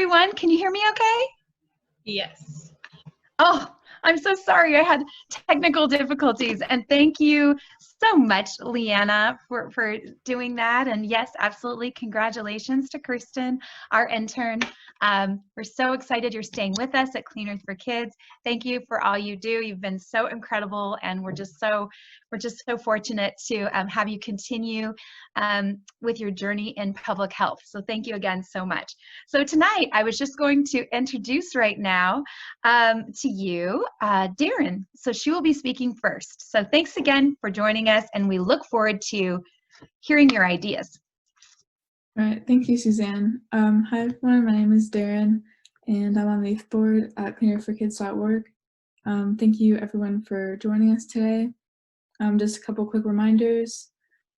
everyone. Can you hear me okay? Yes. Oh, I'm so sorry. I had technical difficulties. And thank you so much, Leanna, for doing that. And yes, absolutely. Congratulations to Kirsten, our intern. We're so excited you're staying with us at Clean Earth for Kids. Thank you for all you do. You've been so incredible, and we're just so fortunate to have you continue with your in public health. So thank you again so much. So tonight, I was just going to introduce right now to you, Darren. So she will be speaking first. So thanks again for joining us, and we look forward to hearing your ideas. All right, thank you, Suzanne. Hi everyone, my name is Darren, and I'm on the youth board at cleanearthforkids.org. Thank you everyone for joining us today. Just a couple quick reminders.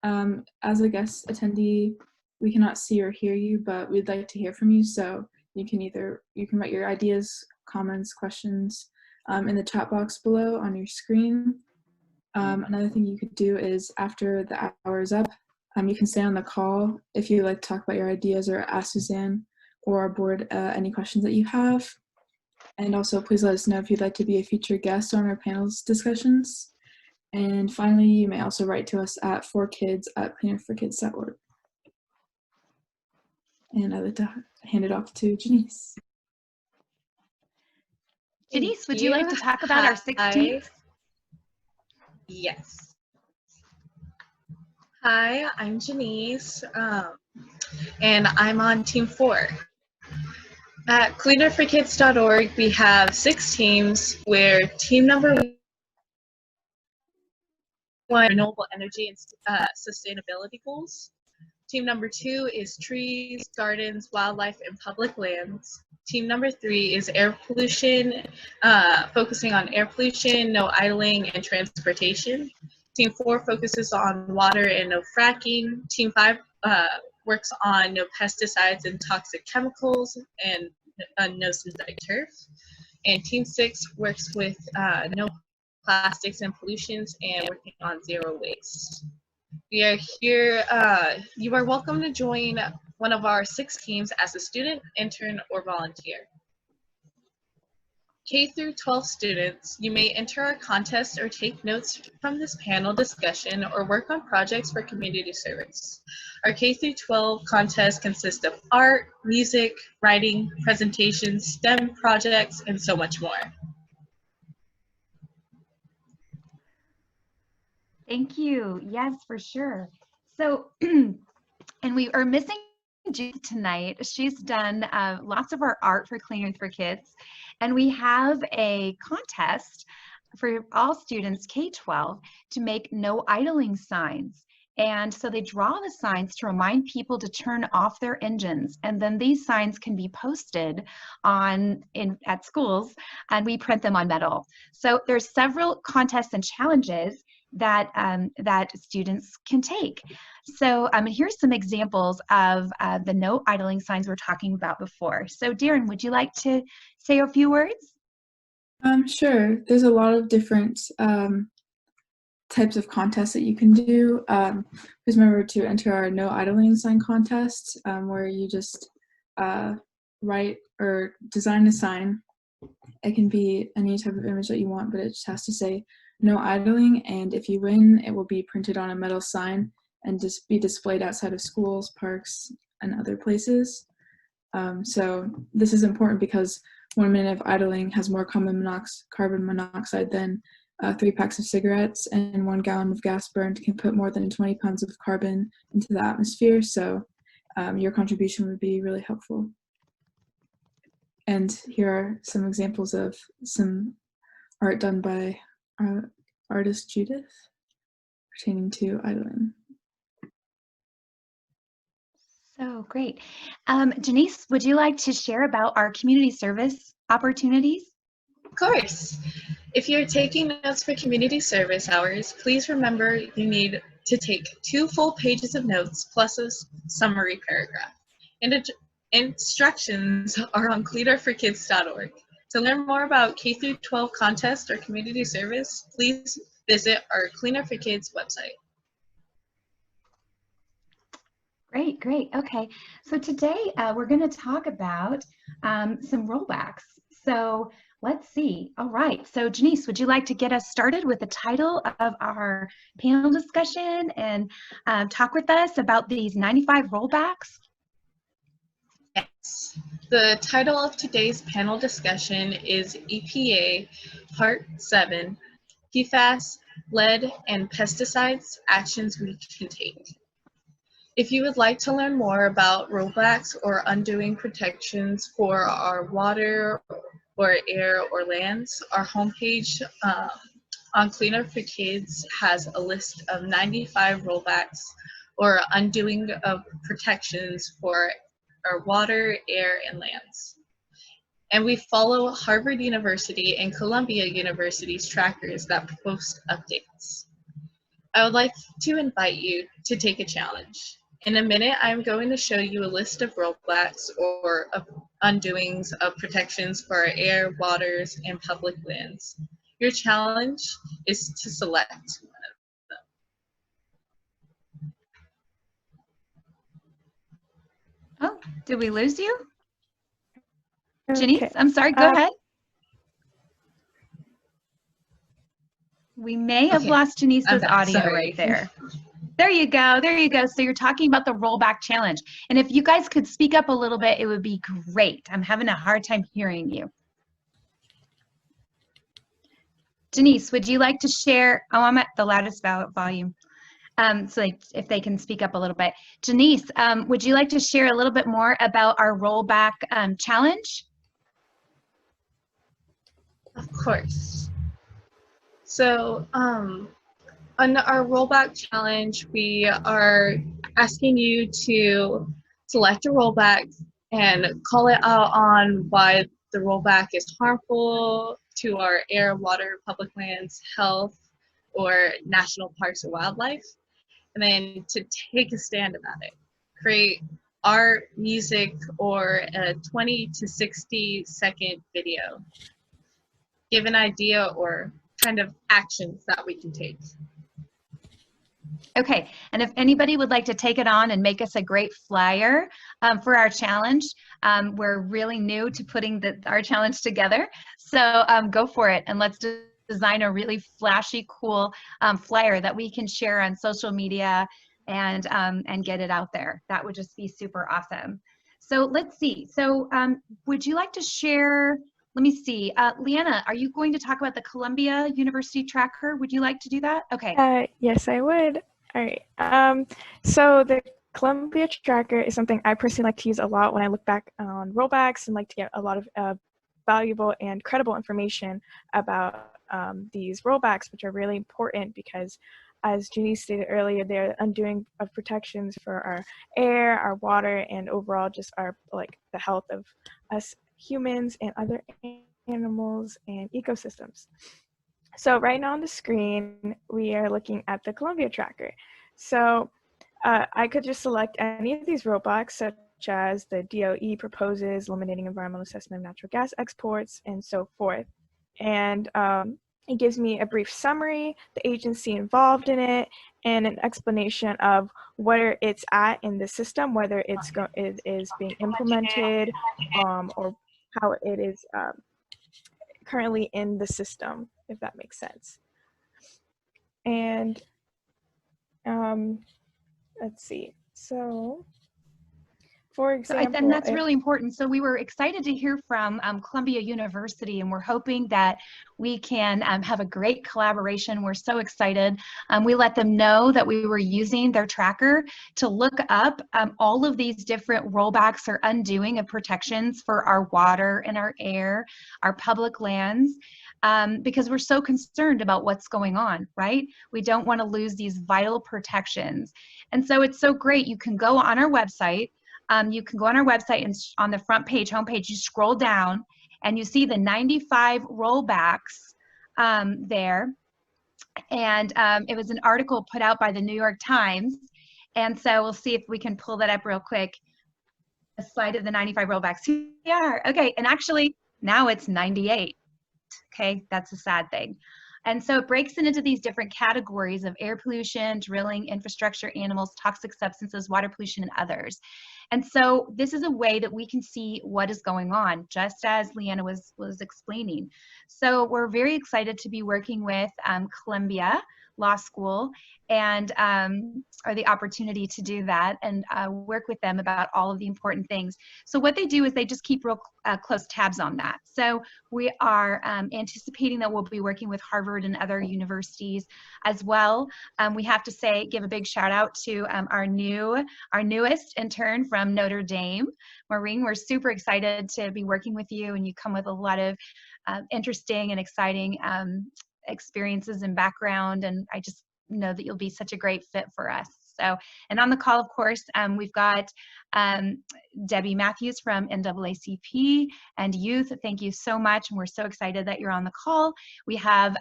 As a guest attendee, we cannot see or hear you, but we'd like to hear from you. So you can write your ideas, comments, questions in the chat box below on your screen. Another thing you could do is after the hour is up, you can stay on the call if you'd like to talk about your ideas or ask Suzanne or our board any questions that you have. And also please let us know if you'd like to be a featured guest on our panel's discussions. And finally, you may also write to us at 4kids@cleanearthforkids.org. And I'd like to hand it off to Janice. Janice, would you like to talk about our 16th? Yes. Hi, I'm Janice, and I'm on Team 4. At cleanearthforkids.org, we have 6 teams where team number 1 renewable energy and sustainability goals. Team number 2 is trees, gardens, wildlife, and public lands. Team number 3 is air pollution, focusing on air pollution, no idling, and transportation. Team 4 focuses on water and no fracking. Team 5 works on no pesticides and toxic chemicals and no synthetic turf. And Team 6 works with no plastics and pollutions and working on zero waste. We are here. You are welcome to join one of our 6 teams as a student, intern, or volunteer. K through 12 students, you may enter our contest or take notes from this panel discussion or work on projects for community service. Our K through 12 contest consists of art, music, writing, presentations, STEM projects, and so much more. Thank you. Yes, for sure. So, and we are missing Judith tonight. She's done lots of our art for Clean Earth for Kids. And we have a contest for all students K-12 to make no idling signs. And so they draw the signs to remind people to turn off their engines. And then these signs can be posted at schools, and we print them on metal. So there's several contests and challenges that students can take. So here's some examples of the no idling signs we're talking about before. So Darren, would you like to say a few words? Sure. There's a lot of different types of contests that you can do. Please remember to enter our no idling sign contest, where you just write or design a sign. It can be any type of image that you want, but it just has to say no idling, and if you win, it will be printed on a metal sign and just be displayed outside of schools, parks, and other places. So this is important because 1 minute of idling has more carbon monoxide than 3 packs of cigarettes, and 1 gallon of gas burned can put more than 20 pounds of carbon into the atmosphere. So your contribution would be really helpful. And here are some examples of some art done by artist Judith pertaining to idling. So great. Janice, would you like to share about our community service opportunities? Of course. If you're taking notes for community service hours, please remember you need to take 2 full pages of notes plus a summary paragraph. And instructions are on cleanearthforkids.org. To learn more about K through 12 contest or community service, please visit our Clean Earth for Kids website. Great. Okay. So today we're going to talk about some rollbacks. So let's see. All right. So Janice, would you like to get us started with the title of our panel discussion and talk with us about these 95 rollbacks? Yes. The title of today's panel discussion is EPA Part 7, PFAS, Lead, and Pesticides, Actions We Can Take. If you would like to learn more about rollbacks or undoing protections for our water or air or lands, our homepage on Cleaner for Kids has a list of 95 rollbacks or undoing of protections for our water, air, and lands. And we follow Harvard University and Columbia University's trackers that post updates. I would like to invite you to take a challenge. In a minute, I'm going to show you a list of rollbacks or undoings of protections for our air, waters, and public lands. Your challenge is to select one Oh, did we lose you? Okay. Janice, I'm sorry, go ahead. We may have Okay, lost Janice's audio sorry. right there. There you go, there you go. So you're talking about the rollback challenge. And if you guys could speak up a little bit, it would be great. I'm having a hard time hearing you. Janice, would you like to share? Oh, I'm at the loudest volume. So if they can speak up a little bit. Janice, would you like to share a little bit more about our rollback challenge? Of course. So on our rollback challenge, we are asking you to select a rollback and call it out on why the rollback is harmful to our air, water, public lands, health, or national parks or wildlife, and then to take a stand about it. Create art, music, or a 20 to 60-second video. Give an idea or kind of actions that we can take. Okay, and if anybody would like to take it on and make us a great flyer for our challenge, we're really new to putting our challenge together. So go for it and let's design a really flashy, cool flyer that we can share on social media and get it out there. That would just be super awesome. So let's see. So would you like to share? Let me see. Leanna, are you going to talk about the Columbia University tracker? Would you like to do that? Okay. Yes, I would. All right. So the Columbia tracker is something I personally like to use a lot when I look back on rollbacks and like to get a lot of valuable and credible information about these rollbacks, which are really important because, as Jeannie stated earlier, they're undoing of protections for our air, our water, and overall just our the health of us humans and other animals and ecosystems. So right now on the screen, we are looking at the Columbia tracker. So I could just select any of these rollbacks, such as the DOE proposes eliminating environmental assessment of natural gas exports and so forth. And it gives me a brief summary, the agency involved in it, and an explanation of where it's at in the system, whether it is being implemented or how it is currently in the system, if that makes sense. And let's see. So, for example, and that's really important. So we were excited to hear from Columbia University, and we're hoping that we can have a great collaboration. We're so excited. We let them know that we were using their tracker to look up all of these different rollbacks or undoing of protections for our water and our air, our public lands, because we're so concerned about what's going on, right? We don't want to lose these vital protections. And so it's so great. You can go on our website. You can go on our website and on the front page, homepage, you scroll down and you see the 95 rollbacks there. And it was an article put out by the New York Times. And so we'll see if we can pull that up real quick. A slide of the 95 rollbacks. Here we are. Okay, and actually now it's 98. Okay, that's a sad thing. And so it breaks it into these different categories of air pollution, drilling, infrastructure, animals, toxic substances, water pollution, and others. And so this is a way that we can see what is going on, just as Leanna was explaining. So we're very excited to be working with Columbia Law School and or the opportunity to do that and work with them about all of the important things. So what they do is they just keep real close tabs on that. So we are anticipating that we'll be working with Harvard and other universities as well. We have to say, give a big shout out to our newest intern from Notre Dame, Maureen. We're super excited to be working with you, and you come with a lot of interesting and exciting experiences and background, and I just know that you'll be such a great fit for us. So, and on the call, of course, we've got Debbie Matthews from NAACP and Youth. Thank you so much, and we're so excited that you're on the call. We have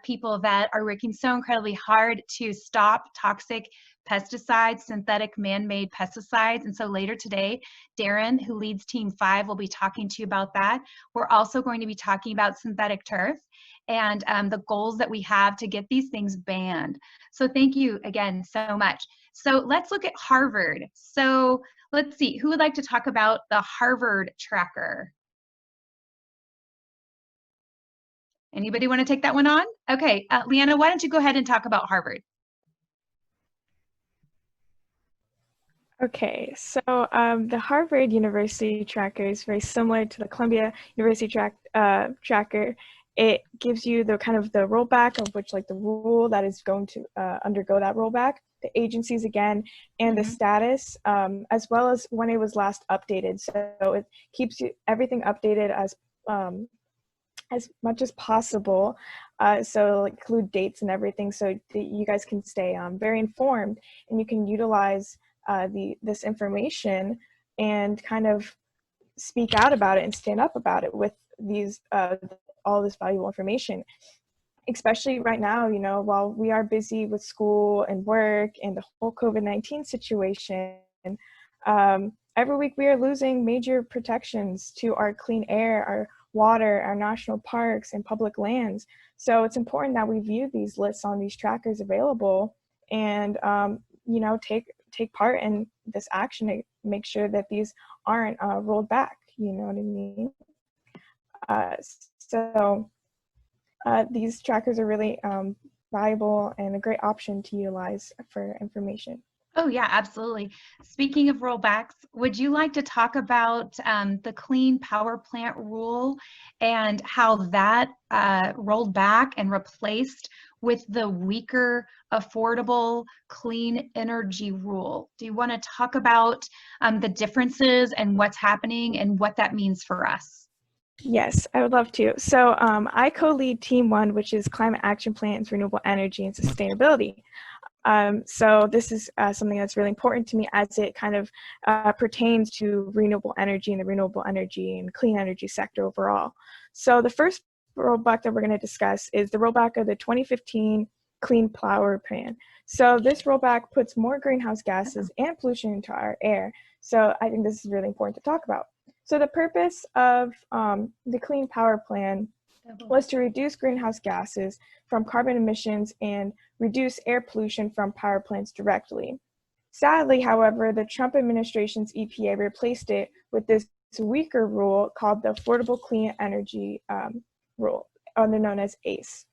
people that are working so incredibly hard to stop toxic pesticides, synthetic man-made pesticides. And so later today, Darren, who leads Team 5, will be talking to you about that. We're also going to be talking about synthetic turf and the goals that we have to get these things banned. So thank you again so much. So let's look at Harvard. So let's see, who would like to talk about the Harvard tracker? Anybody want to take that one on? Okay, Leanna, why don't you go ahead and talk about Harvard? Okay, so the Harvard University tracker is very similar to the Columbia University tracker. It gives you the kind of the rollback of which like the rule that is going to undergo that rollback, the agencies again, and the status, as well as when it was last updated. So it keeps you everything updated as much as possible. So include dates and everything so that you guys can stay very informed, and you can utilize this information and kind of speak out about it and stand up about it with these all this valuable information, especially right now, you know, while we are busy with school and work and the whole COVID-19 situation. Every week we are losing major protections to our clean air, our water, our national parks, and public lands. So it's important that we view these lists on these trackers available and you know, take part in this action to make sure that these aren't rolled back. You know what I mean? So these trackers are really valuable and a great option to utilize for information. Oh yeah, absolutely. Speaking of rollbacks, would you like to talk about the Clean Power Plant rule and how that rolled back and replaced with the weaker, affordable, clean energy rule? Do you want to talk about the differences and what's happening and what that means for us? Yes, I would love to. So I co-lead Team 1, which is Climate Action Plans, Renewable Energy, and Sustainability. So this is something that's really important to me as it kind of pertains to renewable energy and the renewable energy and clean energy sector overall. So the first rollback that we're going to discuss is the rollback of the 2015 Clean Power Plan. So this rollback puts more greenhouse gases and pollution into our air. So I think this is really important to talk about. So the purpose of the Clean Power Plan was to reduce greenhouse gases from carbon emissions and reduce air pollution from power plants directly. Sadly, however, the Trump administration's EPA replaced it with this weaker rule called the Affordable Clean Energy Rule, otherwise known as ACE.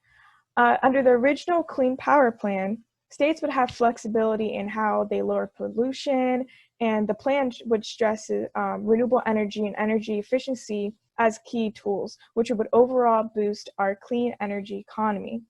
Under the original Clean Power Plan, states would have flexibility in how they lower pollution, and the plan would stress renewable energy and energy efficiency as key tools, which would overall boost our clean energy economy.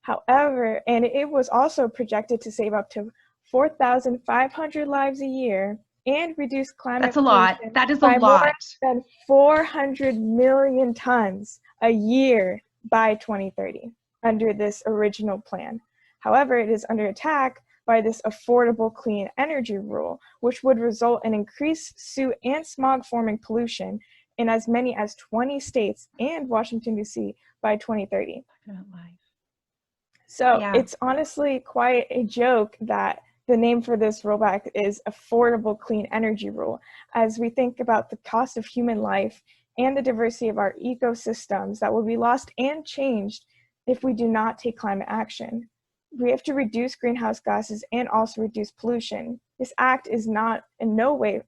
However, and it was also projected to save up to 4,500 lives a year and reduce climate That's a lot. That is a by lot. more than 400 million tons a year by 2030 under this original plan. However, it is under attack by this Affordable Clean Energy Rule, which would result in increased soot and smog-forming pollution in as many as 20 states and Washington, D.C. by 2030. So yeah. It's honestly quite a joke that the name for this rollback is Affordable Clean Energy Rule, as we think about the cost of human life and the diversity of our ecosystems that will be lost and changed if we do not take climate action. we have to reduce greenhouse gases and also reduce pollution. This act is not in no way,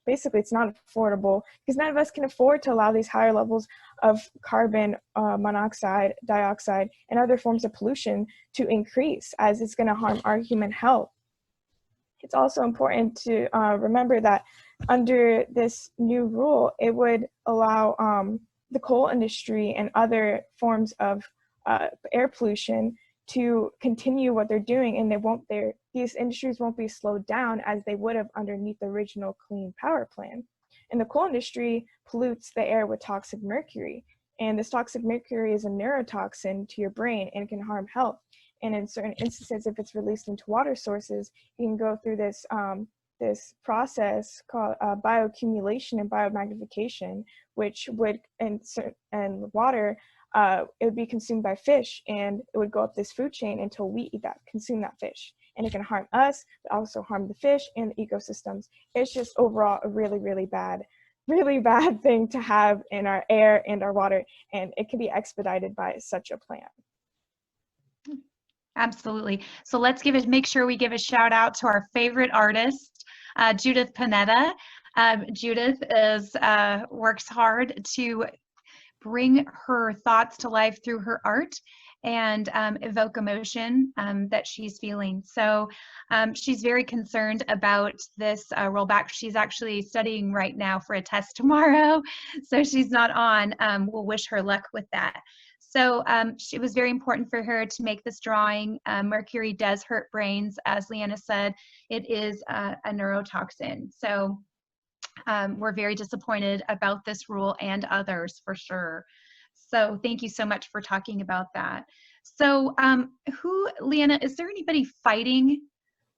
basically it's not affordable because none of us can afford to allow these higher levels of carbon monoxide, dioxide, and other forms of pollution to increase, as it's going to harm our human health. It's also important to remember that under this new rule, it would allow the coal industry and other forms of air pollution to continue what they're doing, and these industries won't be slowed down as they would have underneath the original Clean Power Plan. And the coal industry pollutes the air with toxic mercury, and this toxic mercury is a neurotoxin to your brain and can harm health. And in certain instances, if it's released into water sources, you can go through this this process called bioaccumulation and biomagnification, which would and water. It would be consumed by fish, and it would go up this food chain until we consume that fish. And it can harm us, but also harm the fish and the ecosystems. It's just overall a really, really bad thing to have in our air and our water, and it can be expedited by such a plan. Absolutely. So let's make sure we give a shout out to our favorite artist, Judith Panetta. Judith works hard to bring her thoughts to life through her art and evoke emotion that she's feeling. So she's very concerned about this rollback. She's actually studying right now for a test tomorrow, so she's not on. We'll wish her luck with that. So it was very important for her to make this drawing. Mercury does hurt brains. As Leanna said, it is a neurotoxin. So we're very disappointed about this rule and others for sure. So thank you so much for talking about that. So Leanna, is there anybody fighting?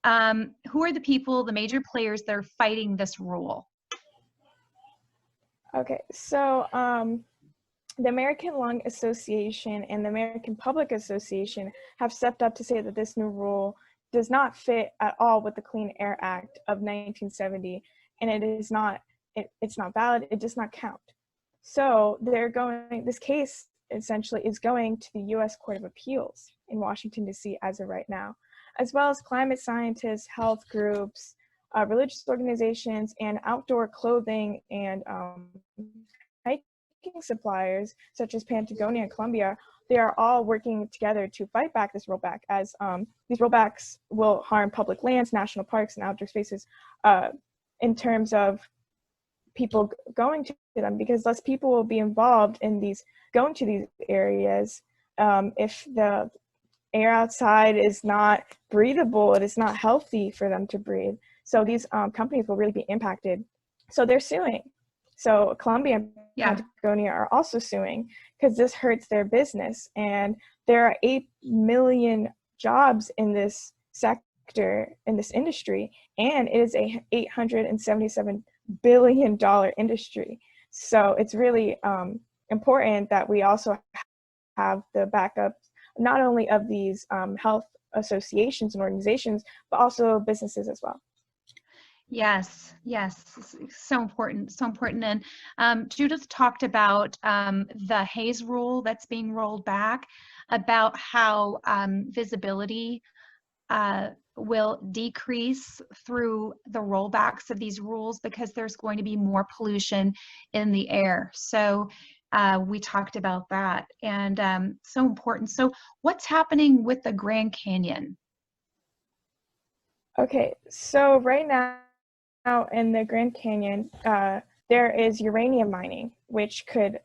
Who are the people, the major players that are fighting this rule? Okay, so the American Lung Association and the American Public Association have stepped up to say that this new rule does not fit at all with the Clean Air Act of 1970, and it's not valid, it does not count. So this case essentially is going to the US Court of Appeals in Washington, D.C. as of right now, as well as climate scientists, health groups, religious organizations, and outdoor clothing and hiking suppliers such as Patagonia and Columbia. They are all working together to fight back this rollback, as these rollbacks will harm public lands, national parks, and outdoor spaces in terms of people going to them, because less people will be involved in going to these areas if the air outside is not breathable, it is not healthy for them to breathe. So these companies will really be impacted. So they're suing. So Columbia and Patagonia are also suing because this hurts their business. And there are 8 million jobs in this sector, in this industry, and it is a $877 billion industry. So it's really important that we also have the backup, not only of these health associations and organizations, but also businesses as well. Yes, so important, so important. And Judith talked about the Hayes rule that's being rolled back, about how visibility will decrease through the rollbacks of these rules because there's going to be more pollution in the air. So we talked about that, and so important. So what's happening with the Grand Canyon? Okay, so right now in the Grand Canyon, there is uranium mining, which could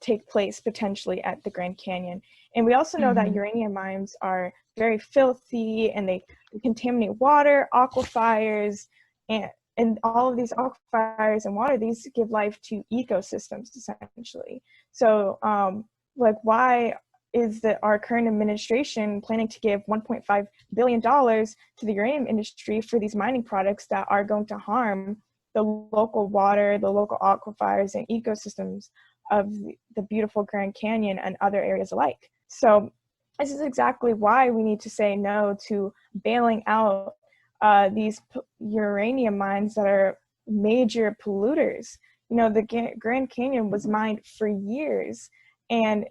take place potentially at the Grand Canyon. And we also know that uranium mines are very filthy, and they contaminate water, aquifers, and all of these aquifers and water, these give life to ecosystems essentially. So why is our current administration planning to give $1.5 billion to the uranium industry for these mining products that are going to harm the local water, the local aquifers, and ecosystems of the beautiful Grand Canyon and other areas alike? So this is exactly why we need to say no to bailing out these uranium mines that are major polluters. You know, the Grand Canyon was mined for years, and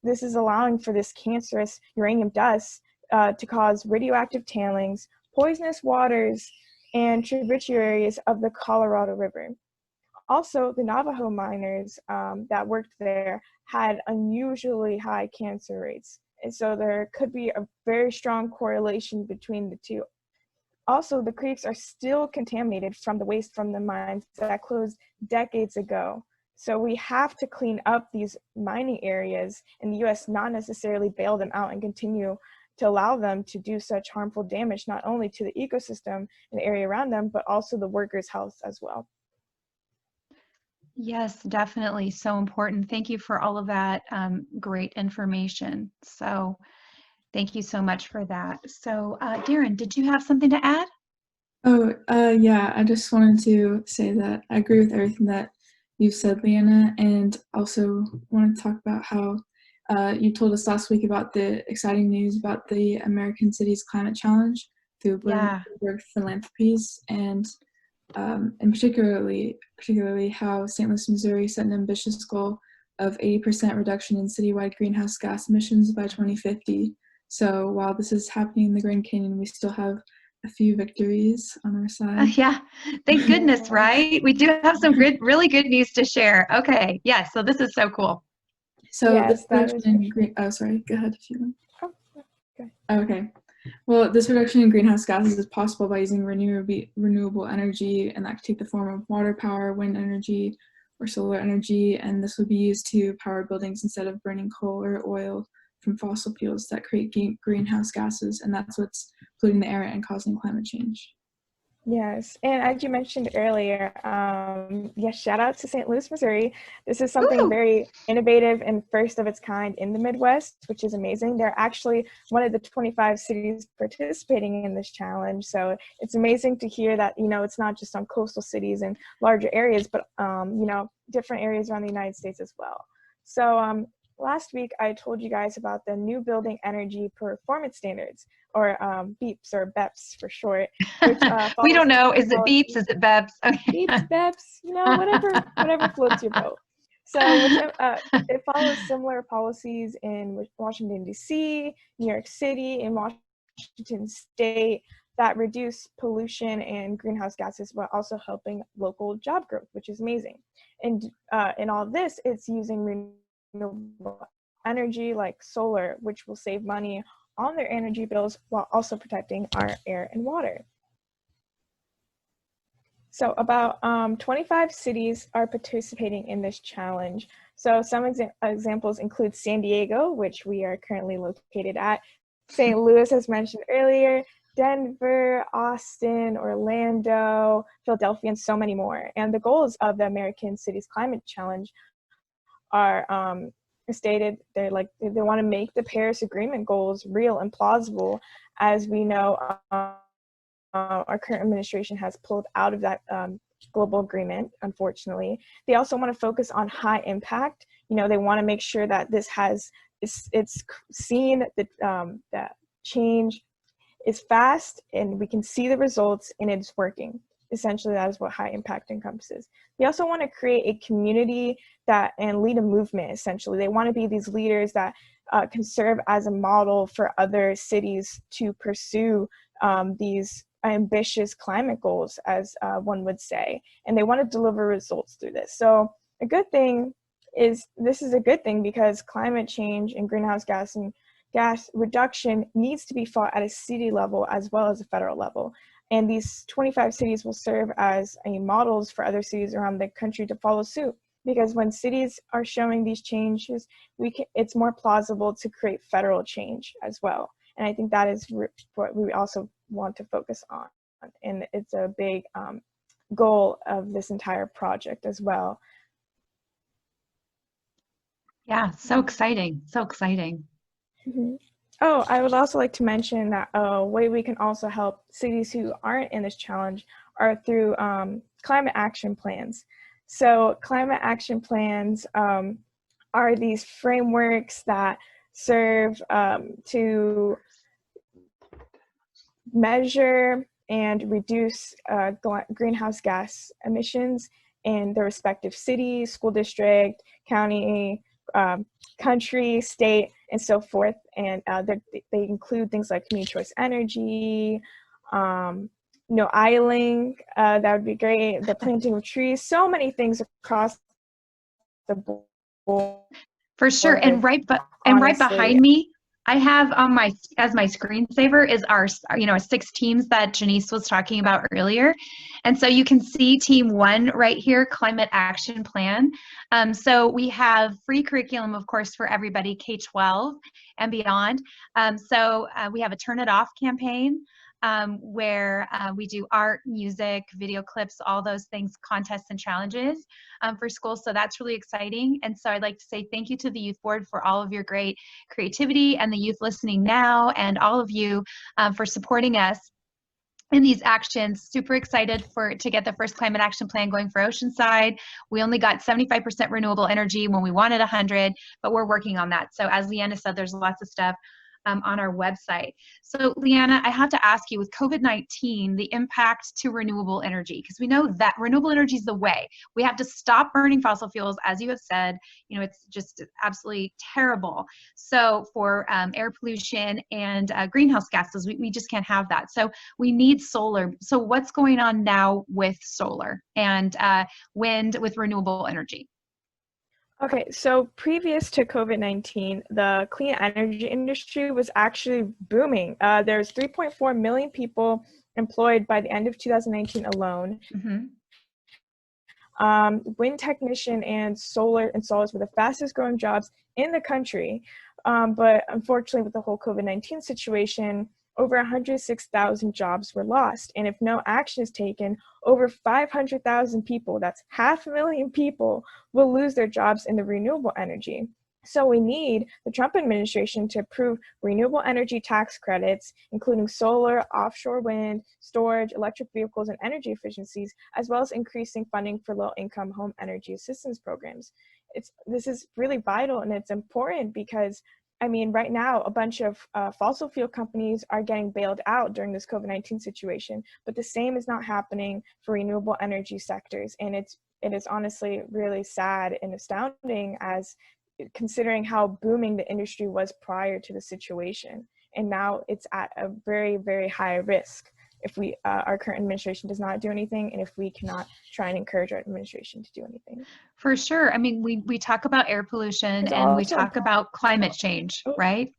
this is allowing for this cancerous uranium dust to cause radioactive tailings, poisonous waters, and tributaries of the Colorado River. Also, the Navajo miners that worked there had unusually high cancer rates. And so there could be a very strong correlation between the two. Also, the creeks are still contaminated from the waste from the mines that closed decades ago. So we have to clean up these mining areas in the US, not necessarily bail them out and continue to allow them to do such harmful damage, not only to the ecosystem and the area around them, but also the workers' health as well. Yes, definitely. So important. Thank you for all of that great information. So thank you so much for that. So Darren, did you have something to add? Oh, yeah, I just wanted to say that I agree with everything that you've said, Leanna, and also want to talk about how you told us last week about the exciting news about the American Cities Climate Challenge through Bloomberg Philanthropies, and particularly how St. Louis, Missouri set an ambitious goal of 80% reduction in citywide greenhouse gas emissions by 2050. So while this is happening in the Grand Canyon, we still have a few victories on our side. Yeah, thank goodness, right? We do have some really good news to share. Okay, yes, so this is so cool. So yes, this reduction in oh, sorry, go ahead if you want. Oh, okay. Okay. Well, this reduction in greenhouse gases is possible by using renewable energy, and that could take the form of water power, wind energy, or solar energy, and this would be used to power buildings instead of burning coal or oil from fossil fuels that create greenhouse gases, and that's what's polluting the air and causing climate change. Yes, and as you mentioned earlier, yes, shout out to St. Louis, Missouri. This is something very innovative and first of its kind in the Midwest, which is amazing. They're actually one of the 25 cities participating in this challenge. So it's amazing to hear that, you know, it's not just on coastal cities and larger areas, but, you know, different areas around the United States as well. So last week, I told you guys about the new building energy performance standards, or BEPS, or BEPS for short. Which, we don't know. Is it BEPS? Is it BEPS? Okay. BEPS, BEPS, you know, whatever floats your boat. So it follows similar policies in Washington, D.C., New York City, and Washington State that reduce pollution and greenhouse gases while also helping local job growth, which is amazing. And in all of this, it's using renewable energy like solar, which will save money on their energy bills while also protecting our air and water. So about 25 cities are participating in this challenge. So some examples include San Diego, which we are currently located at, St. Louis, as mentioned earlier, Denver, Austin, Orlando, Philadelphia, and so many more. And the goals of the American Cities Climate Challenge are stated. They want to make the Paris Agreement goals real and plausible. As we know, our current administration has pulled out of that global agreement, unfortunately. They also want to focus on high impact. You know, they want to make sure that this it's seen that change is fast and we can see the results and it's working. Essentially, that is what high impact encompasses. They also want to create a community and lead a movement, essentially. They want to be these leaders that can serve as a model for other cities to pursue these ambitious climate goals, as one would say. And they want to deliver results through this. So a good thing is, this is a good thing because climate change and greenhouse gas reduction needs to be fought at a city level as well as a federal level. And these 25 cities will serve as models for other cities around the country to follow suit. Because when cities are showing these changes, it's more plausible to create federal change as well. And I think that is what we also want to focus on. And it's a big goal of this entire project as well. Yeah, so exciting, so exciting. Mm-hmm. Oh, I would also like to mention that a way we can also help cities who aren't in this challenge are through climate action plans. So climate action plans are these frameworks that serve to measure and reduce greenhouse gas emissions in the respective city, school district, county, country, state, and so forth. And they include things like community choice energy, no idling, that would be great, the planting of trees, so many things across the board. For sure. And right behind me, I have on my as my screensaver is our 6 teams that Janice was talking about earlier. And so you can see team 1 right here, Climate Action Plan. So we have free curriculum, of course, for everybody, K-12 and beyond. So we have a Turn It Off campaign, where we do art, music, video clips, all those things, contests and challenges for schools. So that's really exciting. And so I'd like to say thank you to the Youth Board for all of your great creativity, and the youth listening now, and all of you for supporting us in these actions. Super excited to get the first climate action plan going for Oceanside. We only got 75% renewable energy when we wanted 100, but we're working on that. So as Leanna said, there's lots of stuff on our website. So Leanna, I have to ask you, with COVID-19, the impact to renewable energy, because we know that renewable energy is the way. We have to stop burning fossil fuels, as you have said. It's just absolutely terrible. So for air pollution and greenhouse gases, we just can't have that. So we need solar. So what's going on now with solar and wind with renewable energy? Okay, so previous to COVID-19, the clean energy industry was actually booming. There's 3.4 million people employed by the end of 2019 alone. Wind technician and solar installers were the fastest growing jobs in the country. But unfortunately, with the whole COVID-19 situation, over 106,000 jobs were lost. And if no action is taken, over 500,000 people, that's 500,000 people, will lose their jobs in the renewable energy. So we need the Trump administration to approve renewable energy tax credits, including solar, offshore wind, storage, electric vehicles, and energy efficiencies, as well as increasing funding for low-income home energy assistance programs. This is really vital, and it's important because right now, a bunch of fossil fuel companies are getting bailed out during this COVID-19 situation, but the same is not happening for renewable energy sectors. And it is honestly really sad and astounding, as considering how booming the industry was prior to the situation. And now it's at a very, very high risk if our current administration does not do anything, and if we cannot try and encourage our administration to do anything. For sure. We talk about air pollution and we talk about climate change, right?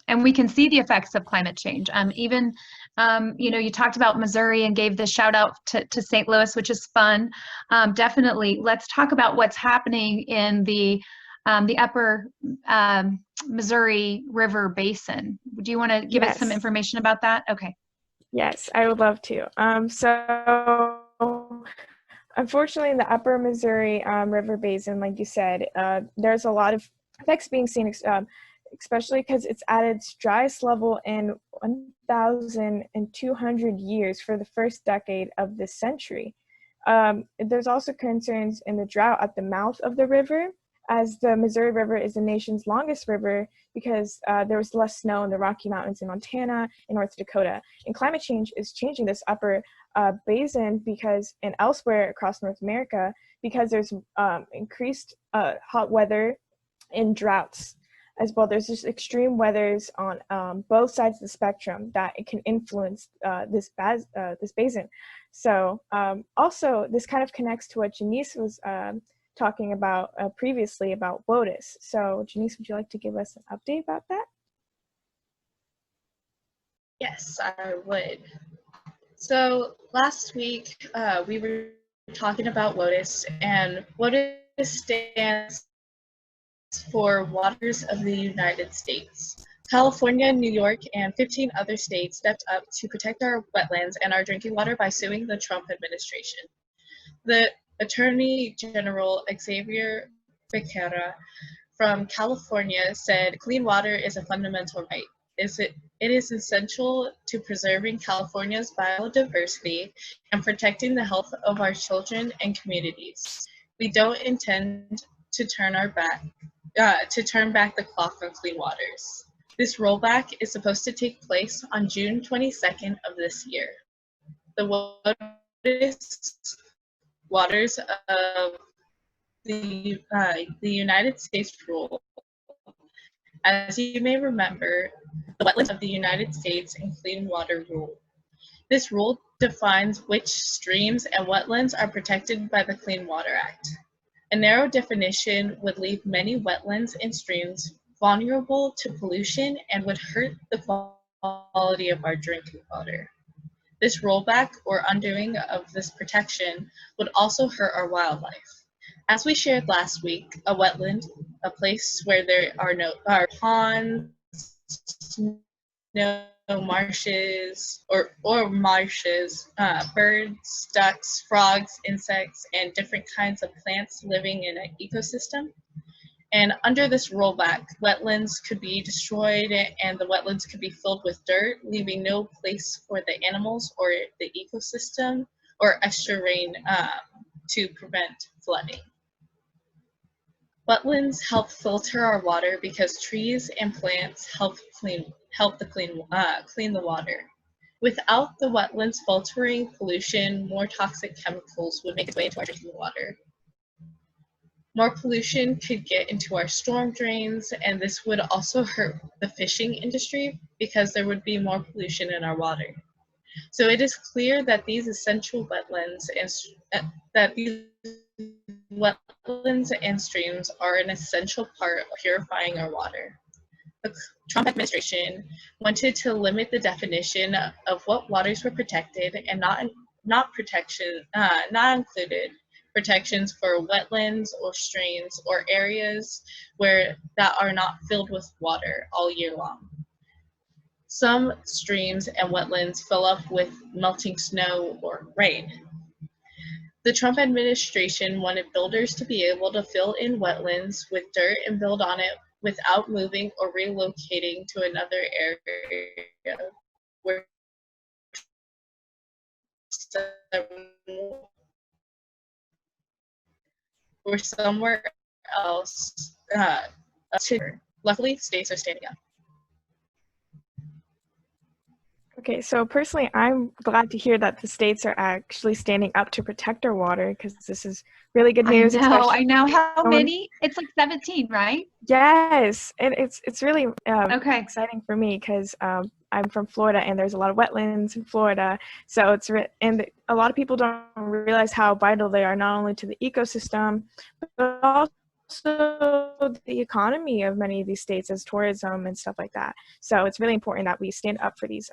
And we can see the effects of climate change. You talked about Missouri and gave the shout out to St. Louis, which is fun. Definitely. Let's talk about what's happening in the upper Missouri River Basin. Do you want to give us some information about that? Okay. Yes, I would love to. So unfortunately, in the upper Missouri River Basin, like you said, there's a lot of effects being seen, especially because it's at its driest level in 1,200 years for the first decade of this century. There's also concerns in the drought at the mouth of the river, as the Missouri River is the nation's longest river because there was less snow in the Rocky Mountains in Montana and North Dakota. And climate change is changing this upper basin and elsewhere across North America, because there's increased hot weather and droughts as well. There's just extreme weathers on both sides of the spectrum that it can influence this basin. So also, this kind of connects to what Janice was talking about previously about WOTUS. So Janice, would you like to give us an update about that? Yes, I would. So last week we were talking about WOTUS, and WOTUS stands for Waters of the United States. California, New York, and 15 other states stepped up to protect our wetlands and our drinking water by suing the Trump administration. The Attorney General Xavier Becerra from California said clean water is a fundamental right. It is essential to preserving California's biodiversity and protecting the health of our children and communities. We don't intend to turn back the clock on clean waters. This rollback is supposed to take place on June 22nd of this year. The WOTUS Waters of the United States rule. As you may remember, the Wetlands of the United States and Clean Water Rule. This rule defines which streams and wetlands are protected by the Clean Water Act. A narrow definition would leave many wetlands and streams vulnerable to pollution and would hurt the quality of our drinking water. This rollback or undoing of this protection would also hurt our wildlife. As we shared last week, a wetland, a place where there are ponds, no marshes or marshes, birds, ducks, frogs, insects, and different kinds of plants living in an ecosystem. And under this rollback, wetlands could be destroyed and the wetlands could be filled with dirt, leaving no place for the animals or the ecosystem or extra rain to prevent flooding. Wetlands help filter our water because trees and plants help clean the water. Without the wetlands filtering pollution, more toxic chemicals would make its way into our drinking water. More pollution could get into our storm drains, and this would also hurt the fishing industry because there would be more pollution in our water. So it is clear that these essential wetlands and streams are an essential part of purifying our water. The Trump administration wanted to limit the definition of what waters were protected and not included protections for wetlands or streams or areas that are not filled with water all year long. Some streams and wetlands fill up with melting snow or rain. The Trump administration wanted builders to be able to fill in wetlands with dirt and build on it without moving or relocating to another area or somewhere else. Luckily, states are standing up. Okay, so personally, I'm glad to hear that the states are actually standing up to protect our water, because this is really good news. I know. How many? It's like 17, right? Yes, and it's really exciting for me because I'm from Florida, and there's a lot of wetlands in Florida. So and a lot of people don't realize how vital they are, not only to the ecosystem, but also the economy of many of these states as tourism and stuff like that. So it's really important that we stand up for these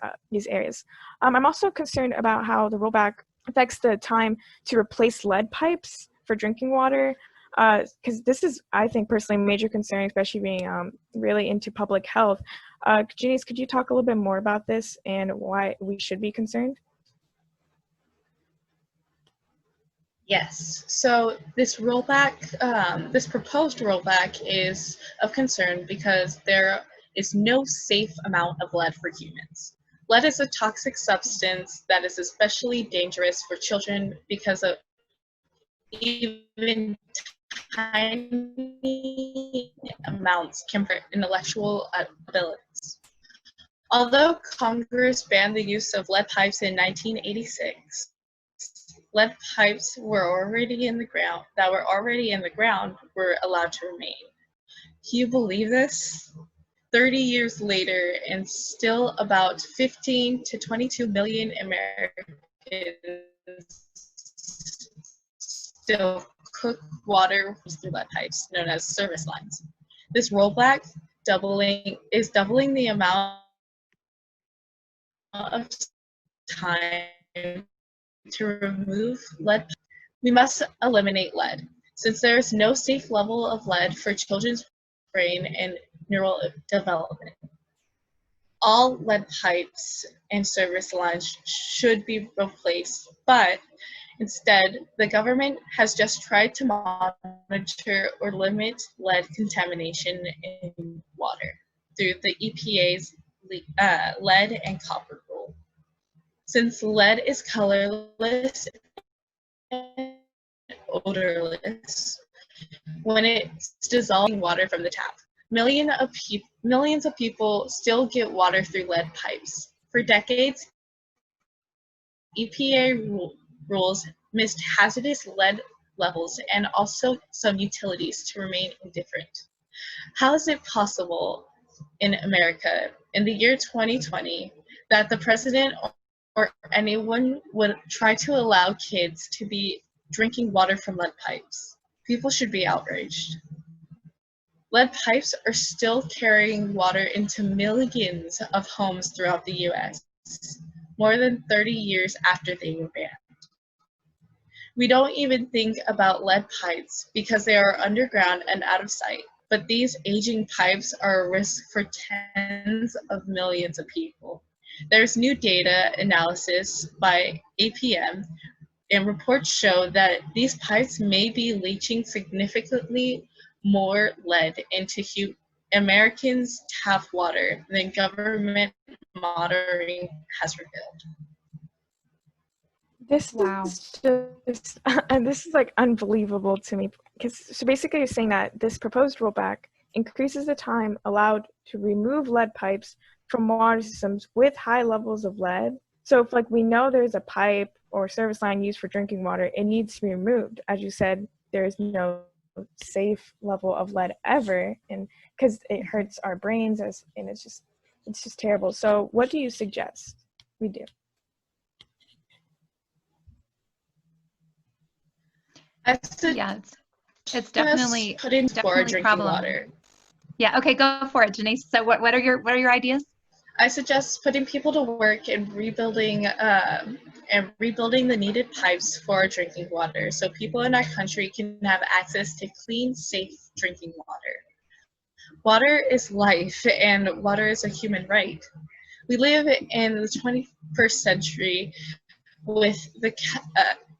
areas. I'm also concerned about how the rollback affects the time to replace lead pipes for drinking water, because this is, I think, personally a major concern, especially being really into public health. Janice, could you talk a little bit more about this and why we should be concerned? Yes, so this rollback, this proposed rollback is of concern because there is no safe amount of lead for humans. Lead is a toxic substance that is especially dangerous for children because of even tiny amounts can hurt intellectual abilities. Although Congress banned the use of lead pipes in 1986, lead pipes were already in the ground were allowed to remain. Can you believe this? 30 years later, and still about 15 to 22 million Americans still cook water through lead pipes, known as service lines. This rollback is doubling the amount of time to remove lead. We must eliminate lead, since there is no safe level of lead for children's brain and neural development. All lead pipes and service lines should be replaced, but instead, the government has just tried to monitor or limit lead contamination in water through the EPA's lead and copper rule. Since lead is colorless and odorless when it's dissolving water from the tap, millions of people still get water through lead pipes. For decades, EPA rules missed hazardous levels and also some utilities to remain indifferent. How is it possible in America in the year 2020 that the president or anyone would try to allow kids to be drinking water from lead pipes? People should be outraged. Lead pipes are still carrying water into millions of homes throughout the US, more than 30 years after they were banned. We don't even think about lead pipes because they are underground and out of sight, but these aging pipes are a risk for tens of millions of people. There's new data analysis by APM, and reports show that these pipes may be leaching significantly more lead into Americans' tap water than government monitoring has revealed. This Wow. is just, and this is like unbelievable to me, because so basically you're saying that this proposed rollback increases the time allowed to remove lead pipes from water systems with high levels of lead. So if like we know there's a pipe or service line used for drinking water, it needs to be removed. As you said, there is no safe level of lead ever, and because it hurts our brains, and it's just terrible. So what do you suggest we do? Yeah, it's definitely put in for drinking problem. water. Yeah, okay, go for it, Janice. So what are your ideas? I suggest putting people to work and rebuilding the needed pipes for drinking water, so people in our country can have access to clean, safe drinking water. Water is life, and water is a human right. We live in the 21st century with the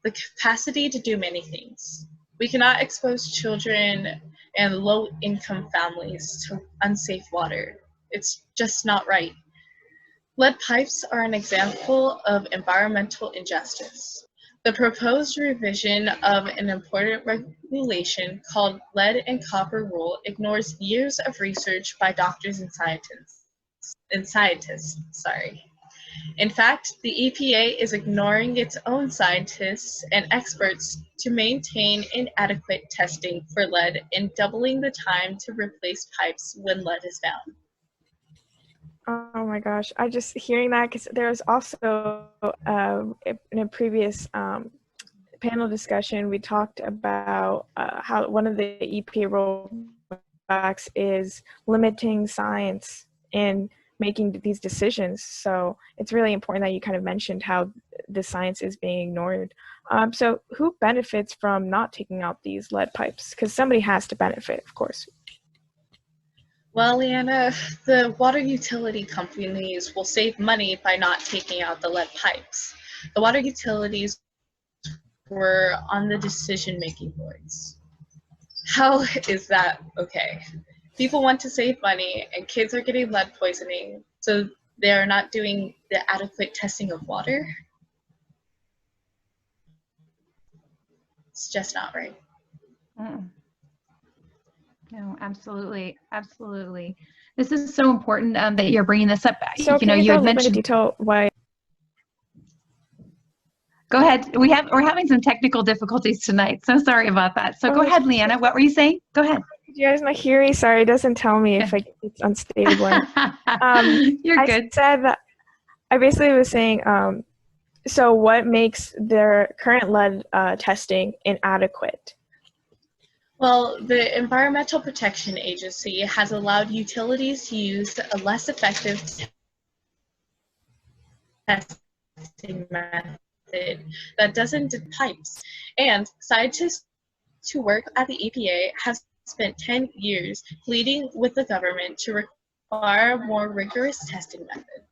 capacity to do many things. We cannot expose children and low-income families to unsafe water. It's just not right. Lead pipes are an example of environmental injustice. The proposed revision of an important regulation called Lead and Copper Rule ignores years of research by doctors and scientists. In fact, the EPA is ignoring its own scientists and experts to maintain inadequate testing for lead and doubling the time to replace pipes when lead is found. Oh my gosh, I just hearing that, because there was also in a previous panel discussion, we talked about how one of the EPA rollbacks is limiting science in making these decisions. So it's really important that you kind of mentioned how the science is being ignored. So who benefits from not taking out these lead pipes? Because somebody has to benefit, of course. Well, Leanna, the water utility companies will save money by not taking out the lead pipes. The water utilities were on the decision-making boards. How is that okay? People want to save money, and kids are getting lead poisoning, so they are not doing the adequate testing of water? It's just not right. No, absolutely, absolutely. This is so important that you're bringing this up. So you had mentioned detail why. Go ahead. We're having some technical difficulties tonight. So sorry about that. So go ahead, Leanna. What were you saying? Go ahead. You guys not hear me? Sorry, it doesn't tell me if it's unstable. You're good. I basically was saying, so what makes their current lead testing inadequate? Well, the Environmental Protection Agency has allowed utilities to use a less effective testing method that doesn't do pipes. And scientists who work at the EPA have spent 10 years pleading with the government to require a more rigorous testing method.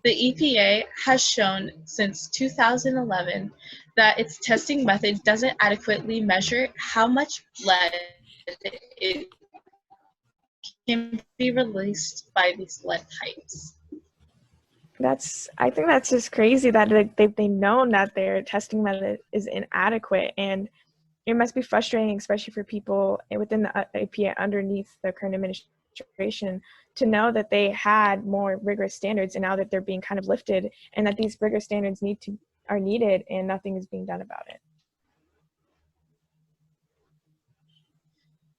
The EPA has shown since 2011 that its testing method doesn't adequately measure how much lead can be released by these lead pipes. I think that's just crazy that they've known that their testing method is inadequate, and it must be frustrating, especially for people within the EPA underneath the current administration, to know that they had more rigorous standards, and now that they're being kind of lifted, and that these rigorous standards are needed, and nothing is being done about it.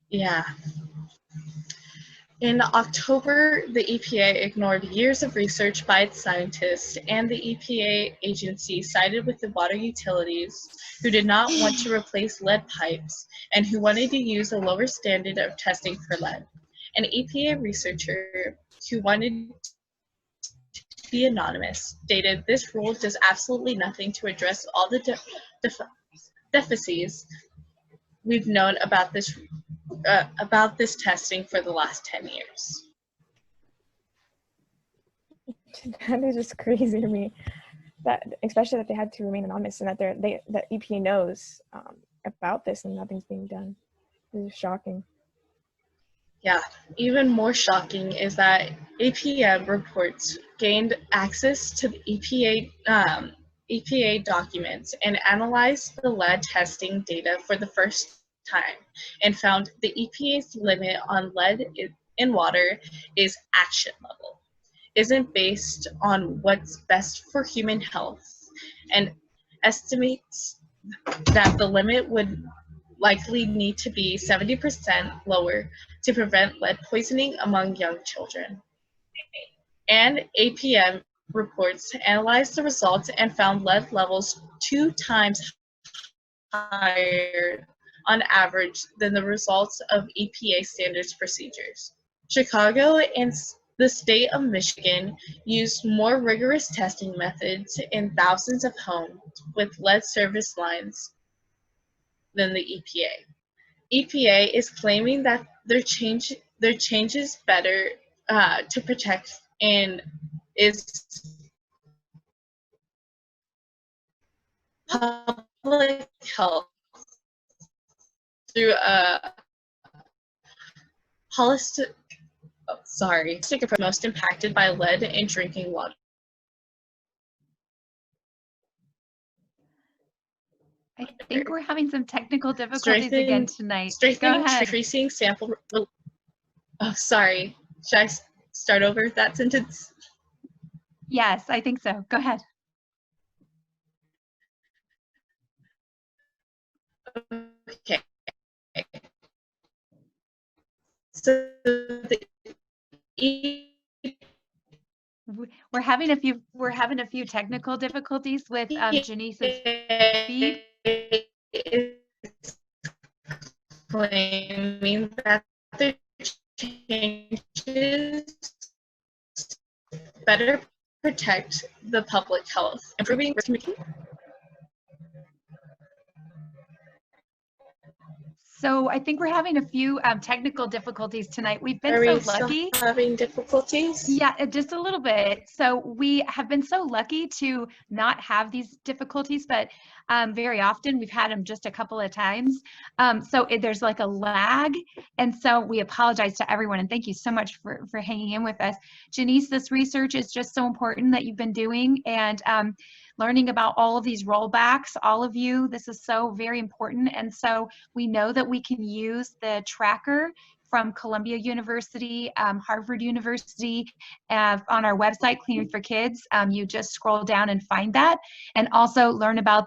Yeah. In October, the EPA ignored years of research by its scientists, and the EPA agency sided with the water utilities who did not want to replace lead pipes and who wanted to use a lower standard of testing for lead. An EPA researcher who wanted to be anonymous stated, "This rule does absolutely nothing to address all the deficits we've known about this testing for the last 10 years." That is just crazy to me. That especially that they had to remain anonymous and that that EPA knows about this and nothing's being done. This is shocking. Yeah, even more shocking is that APM reports gained access to the EPA documents and analyzed the lead testing data for the first time and found the EPA's limit on lead in water is action level, isn't based on what's best for human health, and estimates that the limit would likely need to be 70% lower to prevent lead poisoning among young children. And APM reports analyzed the results and found lead levels 2 times higher on average than the results of EPA standards procedures. Chicago and the state of Michigan used more rigorous testing methods in thousands of homes with lead service lines than the EPA. EPA is claiming that their changes better to protect and is public health through a holistic approach most impacted by lead in drinking water. I think we're having some technical difficulties again tonight. Strengthening, Go ahead. increasing sample. Oh, sorry. Should I start over that sentence? Yes, I think so. Go ahead. Okay. So we're having a few technical difficulties with Janice's feed. Is claiming that the changes better protect the public health, improving communication. So I think we're having a few technical difficulties tonight. We've been Are so we still lucky. having difficulties? Yeah, just a little bit. So we have been so lucky to not have these difficulties, but very often we've had them just a couple of times. There's like a lag. And so we apologize to everyone. And thank you so much for hanging in with us. Janice, this research is just so important that you've been doing and learning about all of these rollbacks, all of you. This is so very important. And so we know that we can use the tracker from Columbia University, Harvard University, on our website, Cleaning for Kids. You just scroll down and find that, and also learn about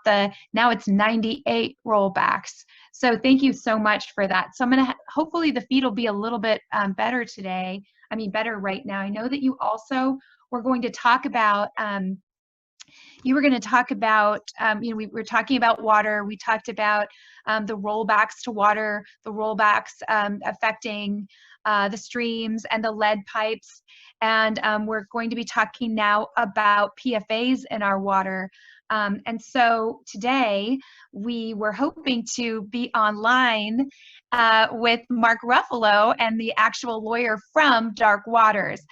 now it's 98 rollbacks. So thank you so much for that. So I'm gonna, hopefully the feed will be a little bit better today. I mean, better right now. I know that you also were going to talk about, we were talking about water. We talked about the rollbacks to water, the rollbacks affecting the streams and the lead pipes. And we're going to be talking now about PFAS in our water. And so today we were hoping to be online with Mark Ruffalo and the actual lawyer from Dark Waters.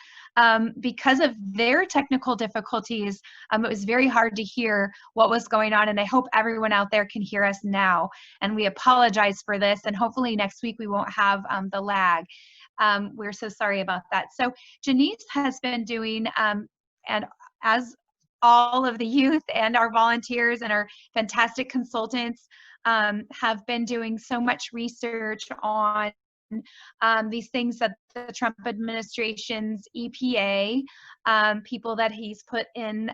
Because of their technical difficulties, it was very hard to hear what was going on, and I hope everyone out there can hear us now. And we apologize for this, and hopefully next week we won't have the lag. We're so sorry about that. So Janice has been doing, and as all of the youth and our volunteers and our fantastic consultants have been doing so much research on these things that the Trump administration's EPA, people that he's put in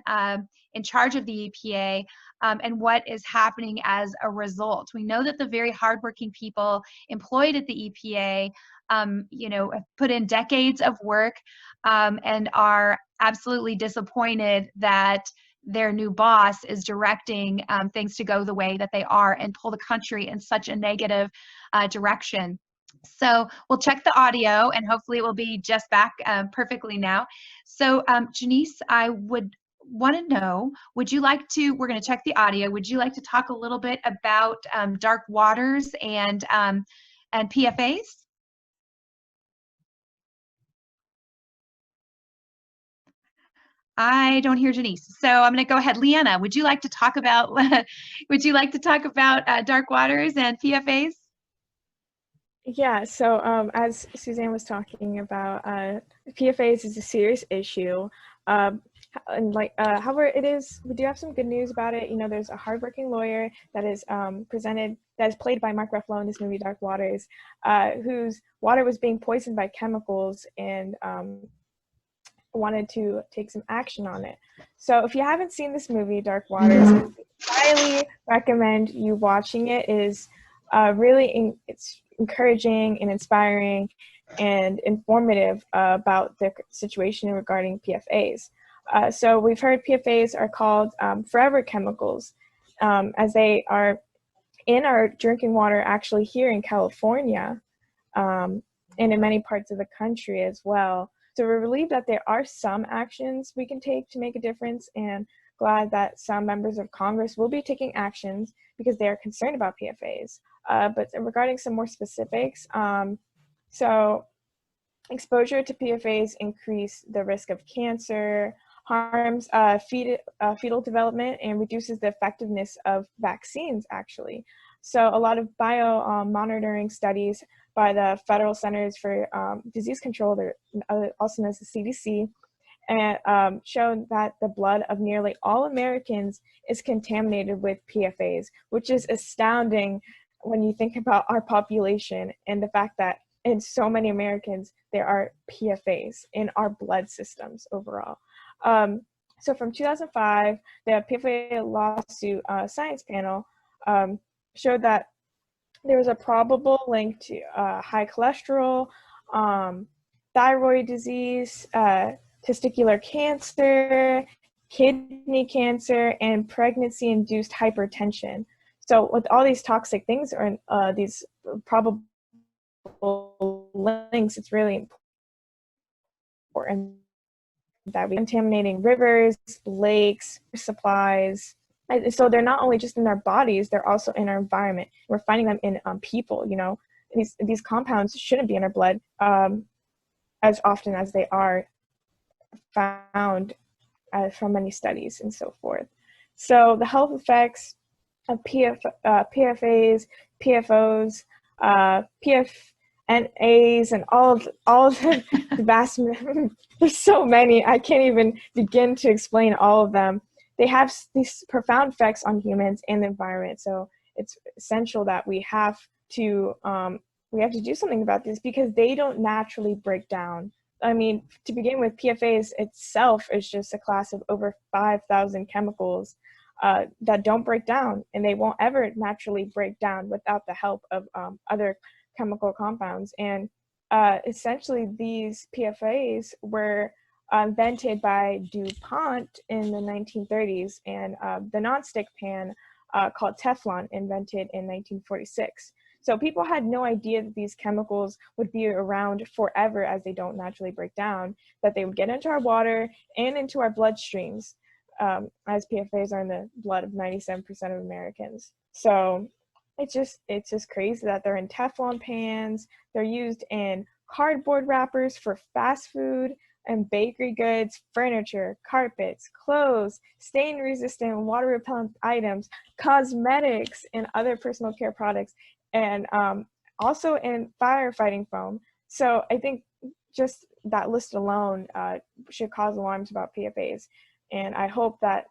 charge of the EPA, and what is happening as a result. We know that the very hardworking people employed at the EPA, have put in decades of work, and are absolutely disappointed that their new boss is directing things to go the way that they are and pull the country in such a negative direction. So we'll check the audio and hopefully it will be just back perfectly now. So Janice, I would want to know, we're going to check the audio. Would you like to talk a little bit about dark waters and PFAS? I don't hear Janice, so I'm going to go ahead. Leanna, would you like to talk about dark waters and PFAS? Yeah, so as Suzanne was talking about, PFAS is a serious issue. However, we do have some good news about it. You know, there's a hardworking lawyer that is played by Mark Ruffalo in this movie, Dark Waters, whose water was being poisoned by chemicals and wanted to take some action on it. So if you haven't seen this movie, Dark Waters, I highly recommend you watching it. It is it's encouraging and inspiring and informative about the situation regarding PFAS. So we've heard PFAS are called forever chemicals, as they are in our drinking water actually here in California, and in many parts of the country as well. So we're relieved that there are some actions we can take to make a difference, and glad that some members of Congress will be taking actions because they are concerned about PFAS. But regarding some more specifics, so exposure to PFAS increase the risk of cancer, harms fetal development, and reduces the effectiveness of vaccines, actually. So a lot of monitoring studies by the Federal Centers for Disease Control, also known as the CDC, and showed that the blood of nearly all Americans is contaminated with PFAS, which is astounding when you think about our population and the fact that in so many Americans, there are PFAS in our blood systems overall. So from 2005, the PFAS lawsuit science panel showed that there was a probable link to high cholesterol, thyroid disease, testicular cancer, kidney cancer, and pregnancy-induced hypertension. So with all these toxic things or these probable links, it's really important that we're contaminating rivers, lakes, supplies. And so they're not only just in our bodies, they're also in our environment. We're finding them in people, you know. These compounds shouldn't be in our blood as often as they are found from many studies and so forth. So the health effects of PFAS, PFOs, PFNAs, and all of the vast, there's so many, I can't even begin to explain all of them. They have these profound effects on humans and the environment. So it's essential that we have to do something about this because they don't naturally break down. I mean, to begin with, PFAS itself is just a class of over 5,000 chemicals that don't break down, and they won't ever naturally break down without the help of other chemical compounds. And essentially, these PFAS were invented by DuPont in the 1930s, and the nonstick pan called Teflon invented in 1946. So people had no idea that these chemicals would be around forever as they don't naturally break down, that they would get into our water and into our bloodstreams, as PFAS are in the blood of 97% of Americans. So it's just crazy that they're in Teflon pans, they're used in cardboard wrappers for fast food and bakery goods, furniture, carpets, clothes, stain-resistant, water-repellent items, cosmetics, and other personal care products, and also in firefighting foam. So I think just that list alone should cause alarms about PFAS. And I hope that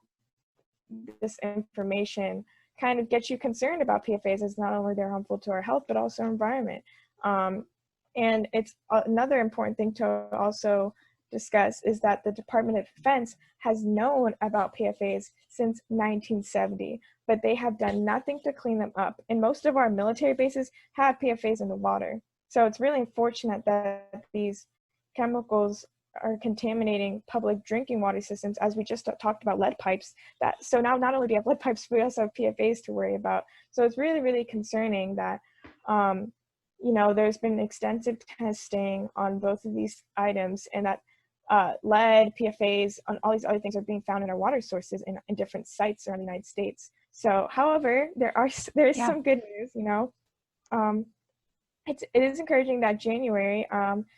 this information kind of gets you concerned about PFAS, as not only they're harmful to our health, but also our environment. And it's another important thing to also discuss is that the Department of Defense has known about PFAS since 1970, but they have done nothing to clean them up. And most of our military bases have PFAS in the water. So it's really unfortunate that these chemicals are contaminating public drinking water systems, as we just talked about lead pipes. So now not only do we have lead pipes, we also have PFAS to worry about. So it's really, really concerning that there's been extensive testing on both of these items, and that lead, PFAS, and all these other things are being found in our water sources in different sites around the United States. So, however, there is some good news. It is encouraging that January,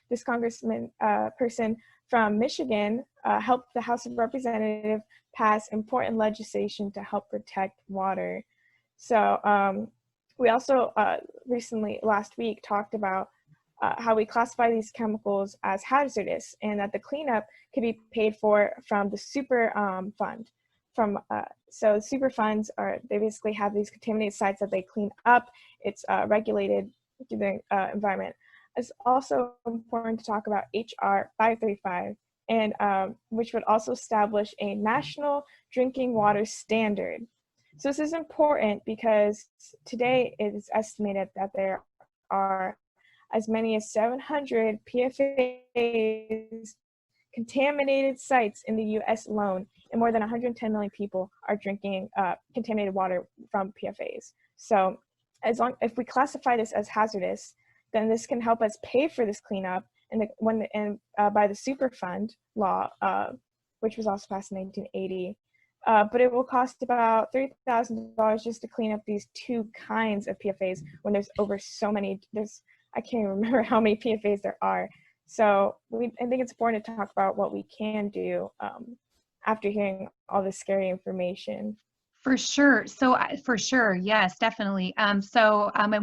this congressman person from Michigan helped the House of Representatives pass important legislation to help protect water. So we also recently, last week, talked about how we classify these chemicals as hazardous, and that the cleanup could be paid for from the super fund. So super funds they basically have these contaminated sites that they clean up. It's regulated through the environment. It's also important to talk about HR 535, and which would also establish a national drinking water standard. So this is important because today it is estimated that there are as many as 700 PFAS contaminated sites in the US alone, and more than 110 million people are drinking contaminated water from PFAS. So if we classify this as hazardous, then this can help us pay for this cleanup by the Superfund law, which was also passed in 1980. But it will cost about $3,000 just to clean up these two kinds of PFAS when there's over so many. I can't even remember how many PFAS there are. So I think it's important to talk about what we can do after hearing all this scary information. For sure. So for sure. Yes, definitely. And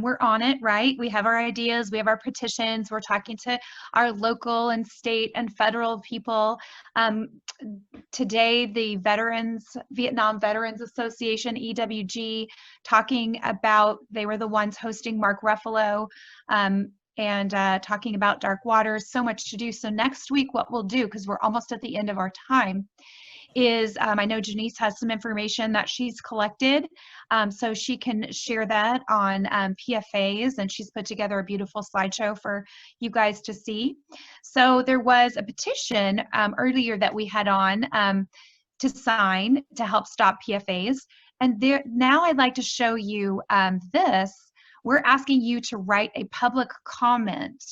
we're on it, right? We have our ideas, we have our petitions, we're talking to our local and state and federal people. Today, the Vietnam Veterans Association, EWG, talking about, they were the ones hosting Mark Ruffalo, and talking about dark waters. So much to do. So next week, what we'll do, because we're almost at the end of our time, is I know Janice has some information that she's collected, so she can share that on PFAS, and she's put together a beautiful slideshow for you guys to see. So there was a petition earlier that we had on to sign to help stop PFAS, and now I'd like to show you this. We're asking you to write a public comment.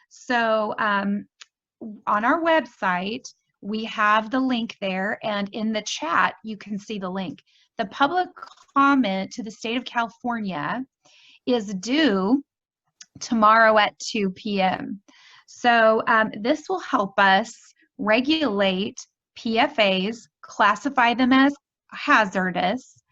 So on our website, we have the link there, and in the chat, you can see the link. The public comment to the state of California is due tomorrow at 2 p.m. So this will help us regulate PFAS, classify them as hazardous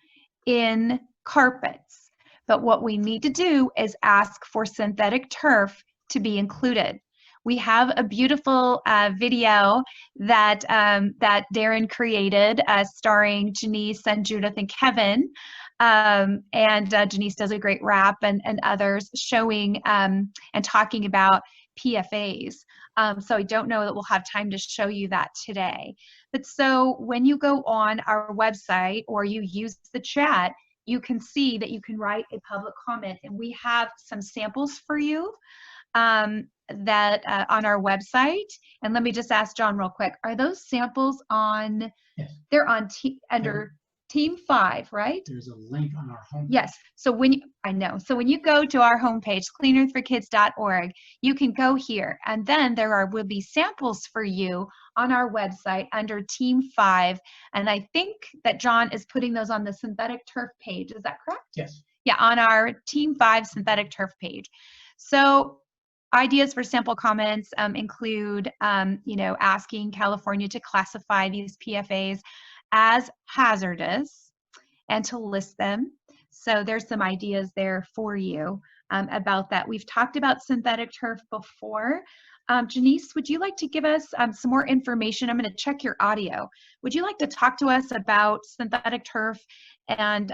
in carpets. But what we need to do is ask for synthetic turf to be included. We have a beautiful video that Darren created, starring Janice and Judith and Kevin. And Janice does a great rap, and others showing and talking about PFAS. So I don't know that we'll have time to show you that today. But so when you go on our website or you use the chat, you can see that you can write a public comment, and we have some samples for you. That on our website. And let me just ask John real quick, are those samples on? Yes. They're on under Team 5, right? There's a link on our homepage. Yes. So when you go to our homepage, cleanearthforkids.org, you can go here, and then there will be samples for you on our website under Team 5. And I think that John is putting those on the synthetic turf page. Is that correct? Yes. Yeah, on our Team 5 synthetic turf page. So ideas for sample comments include, asking California to classify these PFAS as hazardous and to list them. So there's some ideas there for you about that. We've talked about synthetic turf before. Janice, would you like to give us some more information? I'm going to check your audio. Would you like to talk to us about synthetic turf and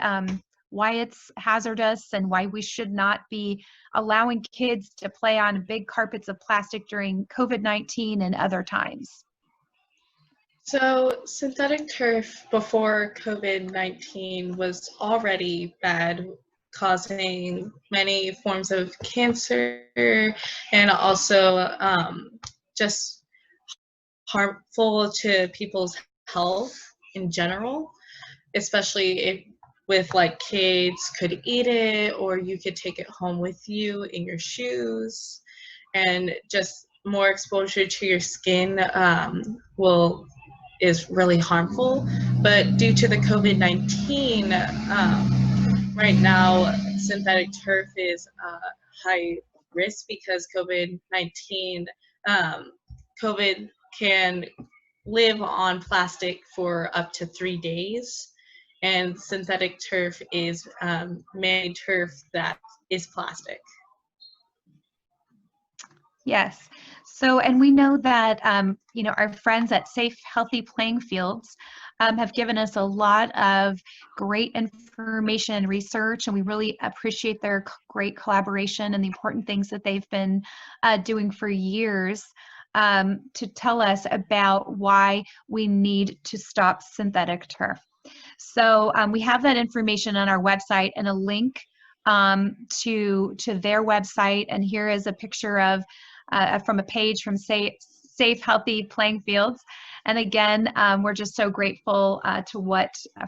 why it's hazardous and why we should not be allowing kids to play on big carpets of plastic during COVID-19 and other times. So synthetic turf before COVID-19 was already bad, causing many forms of cancer and also just harmful to people's health in general, especially if with like kids could eat it or you could take it home with you in your shoes, and just more exposure to your skin is really harmful. But due to the COVID-19, right now synthetic turf is high risk because COVID-19, COVID can live on plastic for up to 3 days, and synthetic turf is man-made turf that is plastic. Yes. So, and we know that, you know, our friends at Safe Healthy Playing Fields have given us a lot of great information and research, and we really appreciate their great collaboration and the important things that they've been doing for years to tell us about why we need to stop synthetic turf. So we have that information on our website and a link to their website. And here is a picture of from a page from Safe Healthy Playing Fields. And again, we're just so grateful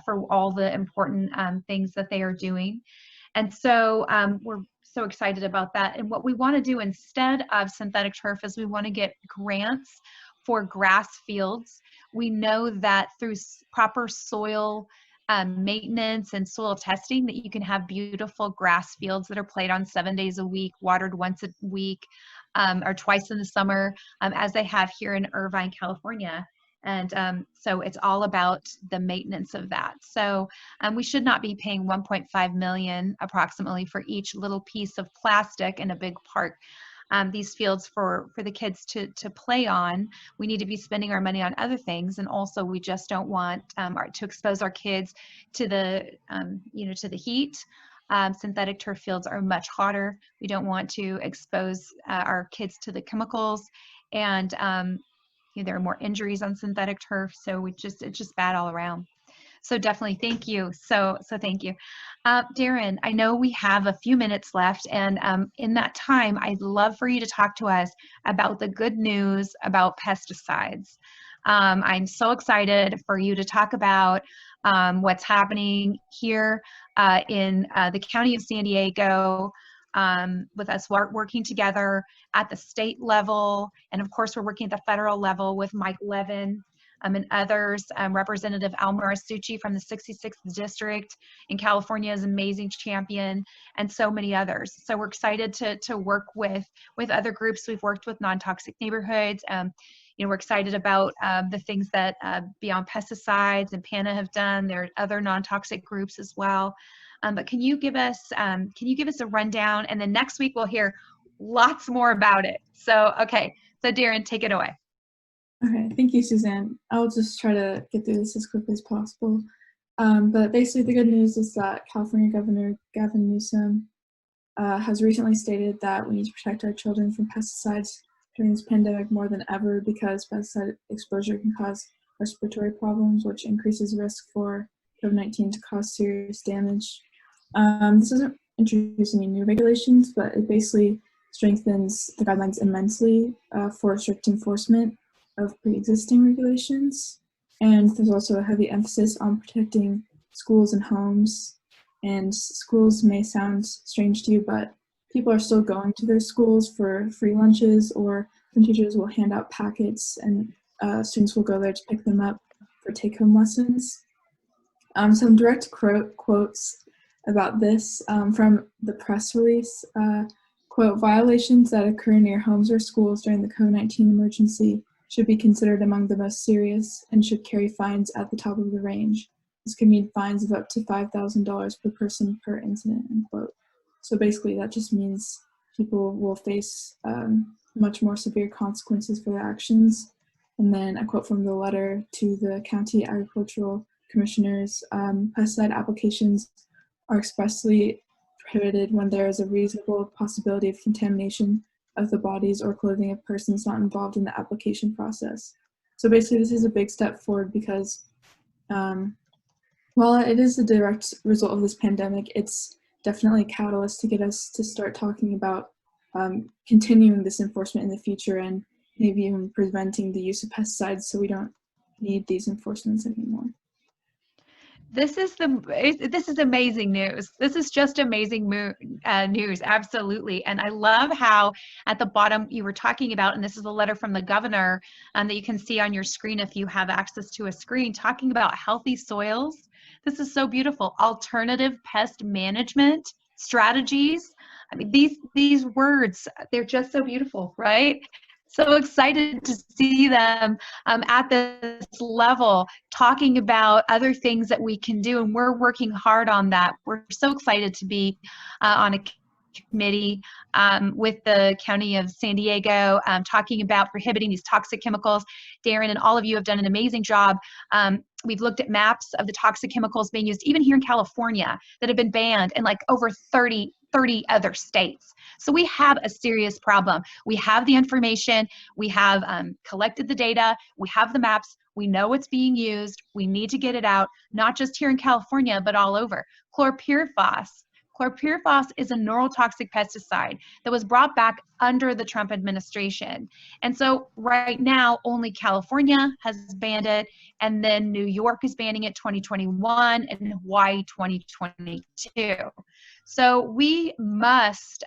for all the important things that they are doing. And so we're so excited about that. And what we want to do instead of synthetic turf is we want to get grants for grass fields. We know that through proper soil maintenance and soil testing that you can have beautiful grass fields that are played on 7 days a week, watered once a week or twice in the summer, as they have here in Irvine, California. And so it's all about the maintenance of that. So we should not be paying $1.5 million approximately for each little piece of plastic in a big park. These fields for the kids to play on. We need to be spending our money on other things, and also we just don't want to expose our kids to the to the heat. Synthetic turf fields are much hotter. We don't want to expose our kids to the chemicals, and there are more injuries on synthetic turf. So it's just bad all around. So definitely, thank you. So thank you. Darren, I know we have a few minutes left, and in that time, I'd love for you to talk to us about the good news about pesticides. I'm so excited for you to talk about what's happening here in the County of San Diego, with us working together at the state level, and of course we're working at the federal level with Mike Levin and others, Representative Al Marasucci from the 66th District in California is an amazing champion, and so many others. So we're excited to work with other groups. We've worked with non-toxic neighborhoods. We're excited about the things that Beyond Pesticides and PANA have done. There are other non-toxic groups as well. But can you give us a rundown? And then next week we'll hear lots more about it. So, okay. So Darren, take it away. Okay, thank you, Suzanne. I'll just try to get through this as quickly as possible. But basically the good news is that California Governor Gavin Newsom has recently stated that we need to protect our children from pesticides during this pandemic more than ever, because pesticide exposure can cause respiratory problems, which increases risk for COVID-19 to cause serious damage. This doesn't introduce any new regulations, but it basically strengthens the guidelines immensely for strict enforcement of pre-existing regulations. And there's also a heavy emphasis on protecting schools and homes. And schools may sound strange to you, but people are still going to their schools for free lunches, or some teachers will hand out packets and students will go there to pick them up for take-home lessons. Some direct quotes about this from the press release. Quote, "Violations that occur near homes or schools during the COVID-19 emergency should be considered among the most serious and should carry fines at the top of the range. This could mean fines of up to $5,000 per person per incident," end quote. So basically that just means people will face much more severe consequences for their actions. And then a quote from the letter to the county agricultural commissioners: "Pesticide applications are expressly prohibited when there is a reasonable possibility of contamination of the bodies or clothing of persons not involved in the application process. So basically, this is a big step forward because while it is a direct result of this pandemic, it's definitely a catalyst to get us to start talking about continuing this enforcement in the future and maybe even preventing the use of pesticides so we don't need these enforcements anymore. This is amazing news. This is just amazing news, absolutely. And I love how at the bottom you were talking about, and this is a letter from the governor that you can see on your screen if you have access to a screen, talking about healthy soils. This is so beautiful. Alternative pest management strategies. I mean, these words, they're just so beautiful, right? So excited to see them at this level, talking about other things that we can do, and we're working hard on that. We're so excited to be on a committee with the County of San Diego, talking about prohibiting these toxic chemicals. Darren and all of you have done an amazing job. We've looked at maps of the toxic chemicals being used even here in California that have been banned in like over 30 other states. So we have a serious problem. We have the information, we have collected the data, we have the maps, we know what's being used, we need to get it out, not just here in Chlorpyrifos, but all over. Chlorpyrifos is a neurotoxic pesticide that was brought back under the Trump administration. And so right now, only California has banned it, and then New York is banning it 2021 and Hawaii 2022. So we must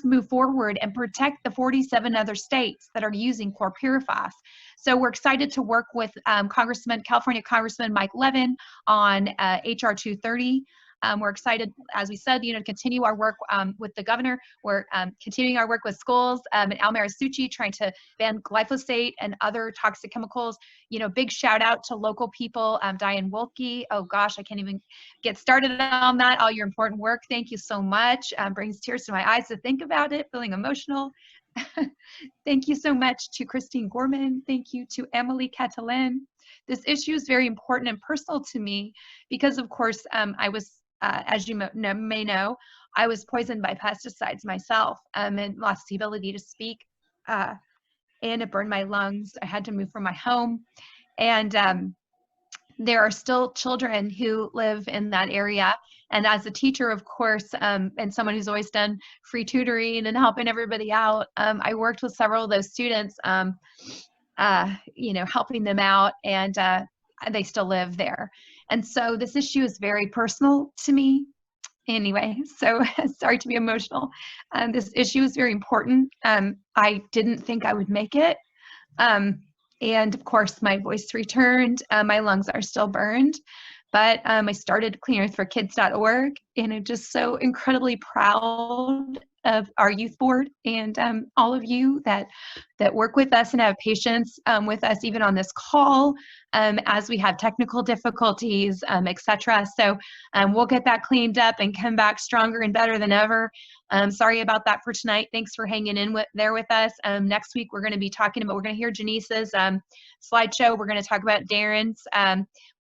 move forward and protect the 47 other states that are using chlorpyrifos. So we're excited to work with California Congressman Mike Levin on HR 230. We're excited, as we said, to continue our work with the governor. We're continuing our work with schools and Almera Suchi, trying to ban glyphosate and other toxic chemicals. Big shout out to local people, Diane Wilkie. Oh gosh, I can't even get started on that. All your important work. Thank you so much. Brings tears to my eyes to think about it, feeling emotional. Thank you so much to Christine Gorman. Thank you to Emily Catalan. This issue is very important and personal to me because, of course, I was, as you may know, I was poisoned by pesticides myself and lost the ability to speak, and it burned my lungs. I had to move from my home, and there are still children who live in that area. And as a teacher, of course, and someone who's always done free tutoring and helping everybody out, I worked with several of those students, helping them out, and they still live there. And so this issue is very personal to me. Anyway, so sorry to be emotional. This issue is very important. I didn't think I would make it. And of course, my voice returned. My lungs are still burned. But I started cleanearthforkids.org, and I'm just so incredibly proud of our youth board and all of you that work with us and have patience with us even on this call as we have technical difficulties, etc. So we'll get that cleaned up and come back stronger and better than ever. Sorry about that for tonight. Thanks for hanging in there with us. Next week we're going to be talking about, we're going to hear Janice's slideshow. We're going to talk about Darren's,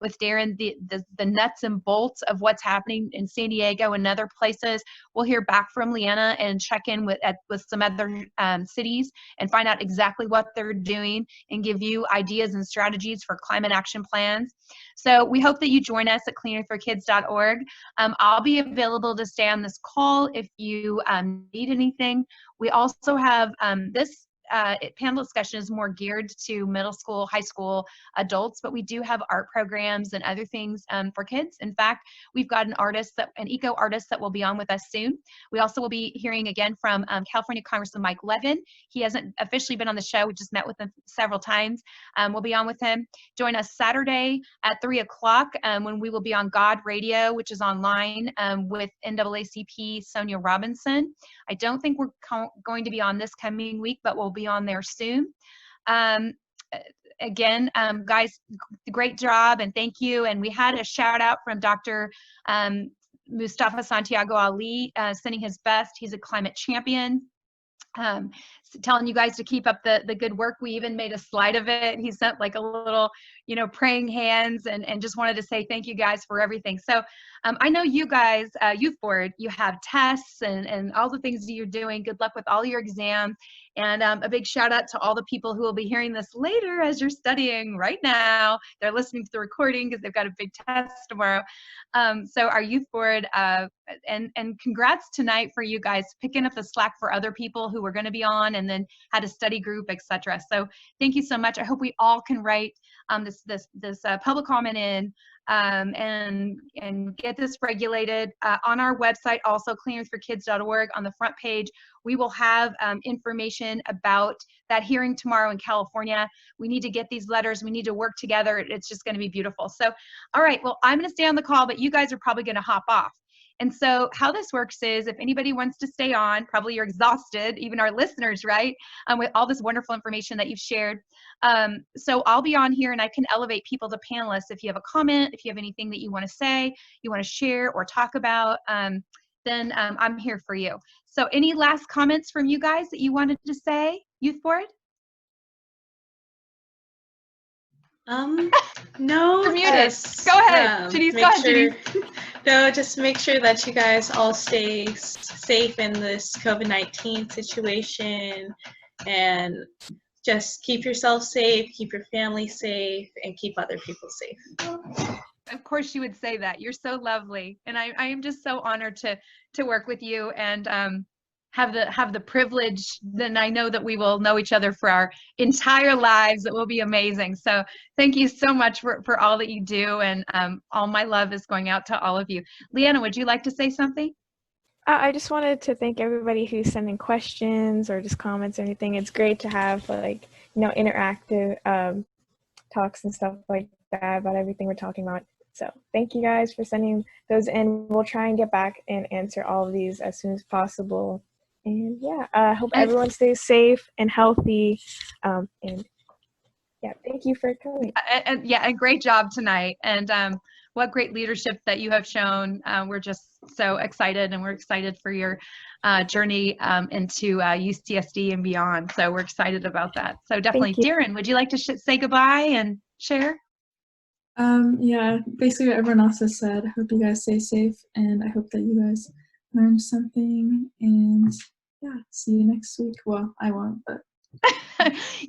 with Darren, the nuts and bolts of what's happening in San Diego and other places. We'll hear back from Leanna and check in with some other cities and find out exactly what they're doing and give you ideas and strategies for climate action plans. So we hope that you join us at cleanearthforkids.org. I'll be available to stay on this call if you need anything. We also have this panel discussion is more geared to middle school, high school adults, but we do have art programs and other things for kids. In fact, we've got an eco artist that will be on with us soon. We also will be hearing again from California Congressman Mike Levin. He hasn't officially been on the show. We just met with him several times. We'll be on with him. Join us Saturday at 3 o'clock when we will be on God Radio, which is online with NAACP Sonia Robinson. I don't think we're going to be on this coming week, but we'll be on there soon. Again, guys, great job and thank you. And we had a shout out from Dr. Mustafa Santiago Ali, sending his best. He's a climate champion. telling you guys to keep up the good work. We even made a slide of it. He sent like a little, praying hands, and just wanted to say thank you guys for everything. So I know you guys, Youth Board, you have tests and all the things that you're doing. Good luck with all your exams. And a big shout out to all the people who will be hearing this later as you're studying right now. They're listening to the recording because they've got a big test tomorrow. So our Youth Board, and congrats tonight for you guys picking up the slack for other people who were going to be on and then had a study group, etc. So thank you so much. I hope we all can write this public comment in and get this regulated on our website. Also, cleanearthforkids.org, on the front page, we will have information about that hearing tomorrow in California. We need to get these letters. We need to work together. It's just going to be beautiful. So, all right, well, I'm going to stay on the call, but you guys are probably going to hop off. And so how this works is, if anybody wants to stay on, probably you're exhausted, even our listeners, right? With all this wonderful information that you've shared. So I'll be on here and I can elevate people to panelists. If you have a comment, if you have anything that you want to say, you want to share or talk about, then I'm here for you. So any last comments from you guys that you wanted to say, Youth Board? No. You're muted. Go ahead, Janice. Go ahead, Janice. No, just make sure that you guys all stay safe in this COVID-19 situation, and just keep yourself safe, keep your family safe, and keep other people safe. Of course you would say that. You're so lovely, and I am just so honored to work with you and have the privilege. Then I know that we will know each other for our entire lives. It will be amazing. So thank you so much for all that you do, and all my love is going out to all of you. Leanna, would you like to say something? I just wanted to thank everybody who's sending questions or just comments or anything. It's great to have interactive talks and stuff like that about everything we're talking about. So thank you guys for sending those in. We'll try and get back and answer all of these as soon as possible. And yeah, I hope everyone stays safe and healthy. And yeah, thank you for coming. And great job tonight. And what great leadership that you have shown. We're just so excited, and we're excited for your journey into UCSD and beyond. So we're excited about that. So definitely, Darren, would you like to say goodbye and share? Yeah, basically what everyone else has said. I hope you guys stay safe, and I hope that you guys learned something, and yeah, see you next week. Well, I won't, but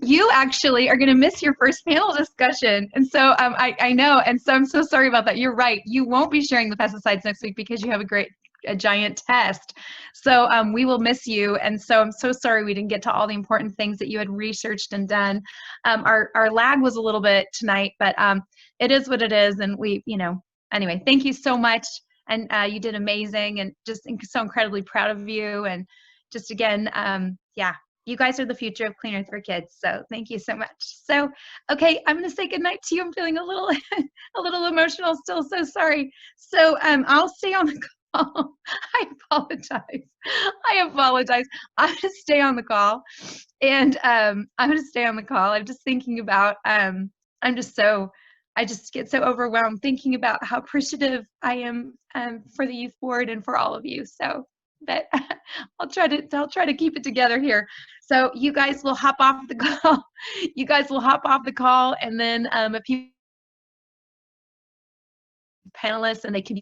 you actually are going to miss your first panel discussion. And so I know, and so I'm so sorry about that. You're right. You won't be sharing the pesticides next week because you have a giant test. So we will miss you. And so I'm so sorry we didn't get to all the important things that you had researched and done. Our lag was a little bit tonight, but it is what it is. And we, anyway, thank you so much. And you did amazing, and just so incredibly proud of you. And just again, yeah, you guys are the future of Clean Earth for Kids. So thank you so much. So, okay, I'm going to say goodnight to you. I'm feeling a little, a little emotional still. So sorry. So I'll stay on the call. I apologize. I'm going to stay on the call, and I'm going to stay on the call. I'm just thinking about, I just get so overwhelmed thinking about how appreciative I am for the Youth Board and for all of you. So, but I'll try to keep it together here. So you guys will hop off the call. You guys will hop off the call, and then a few panelists, and they can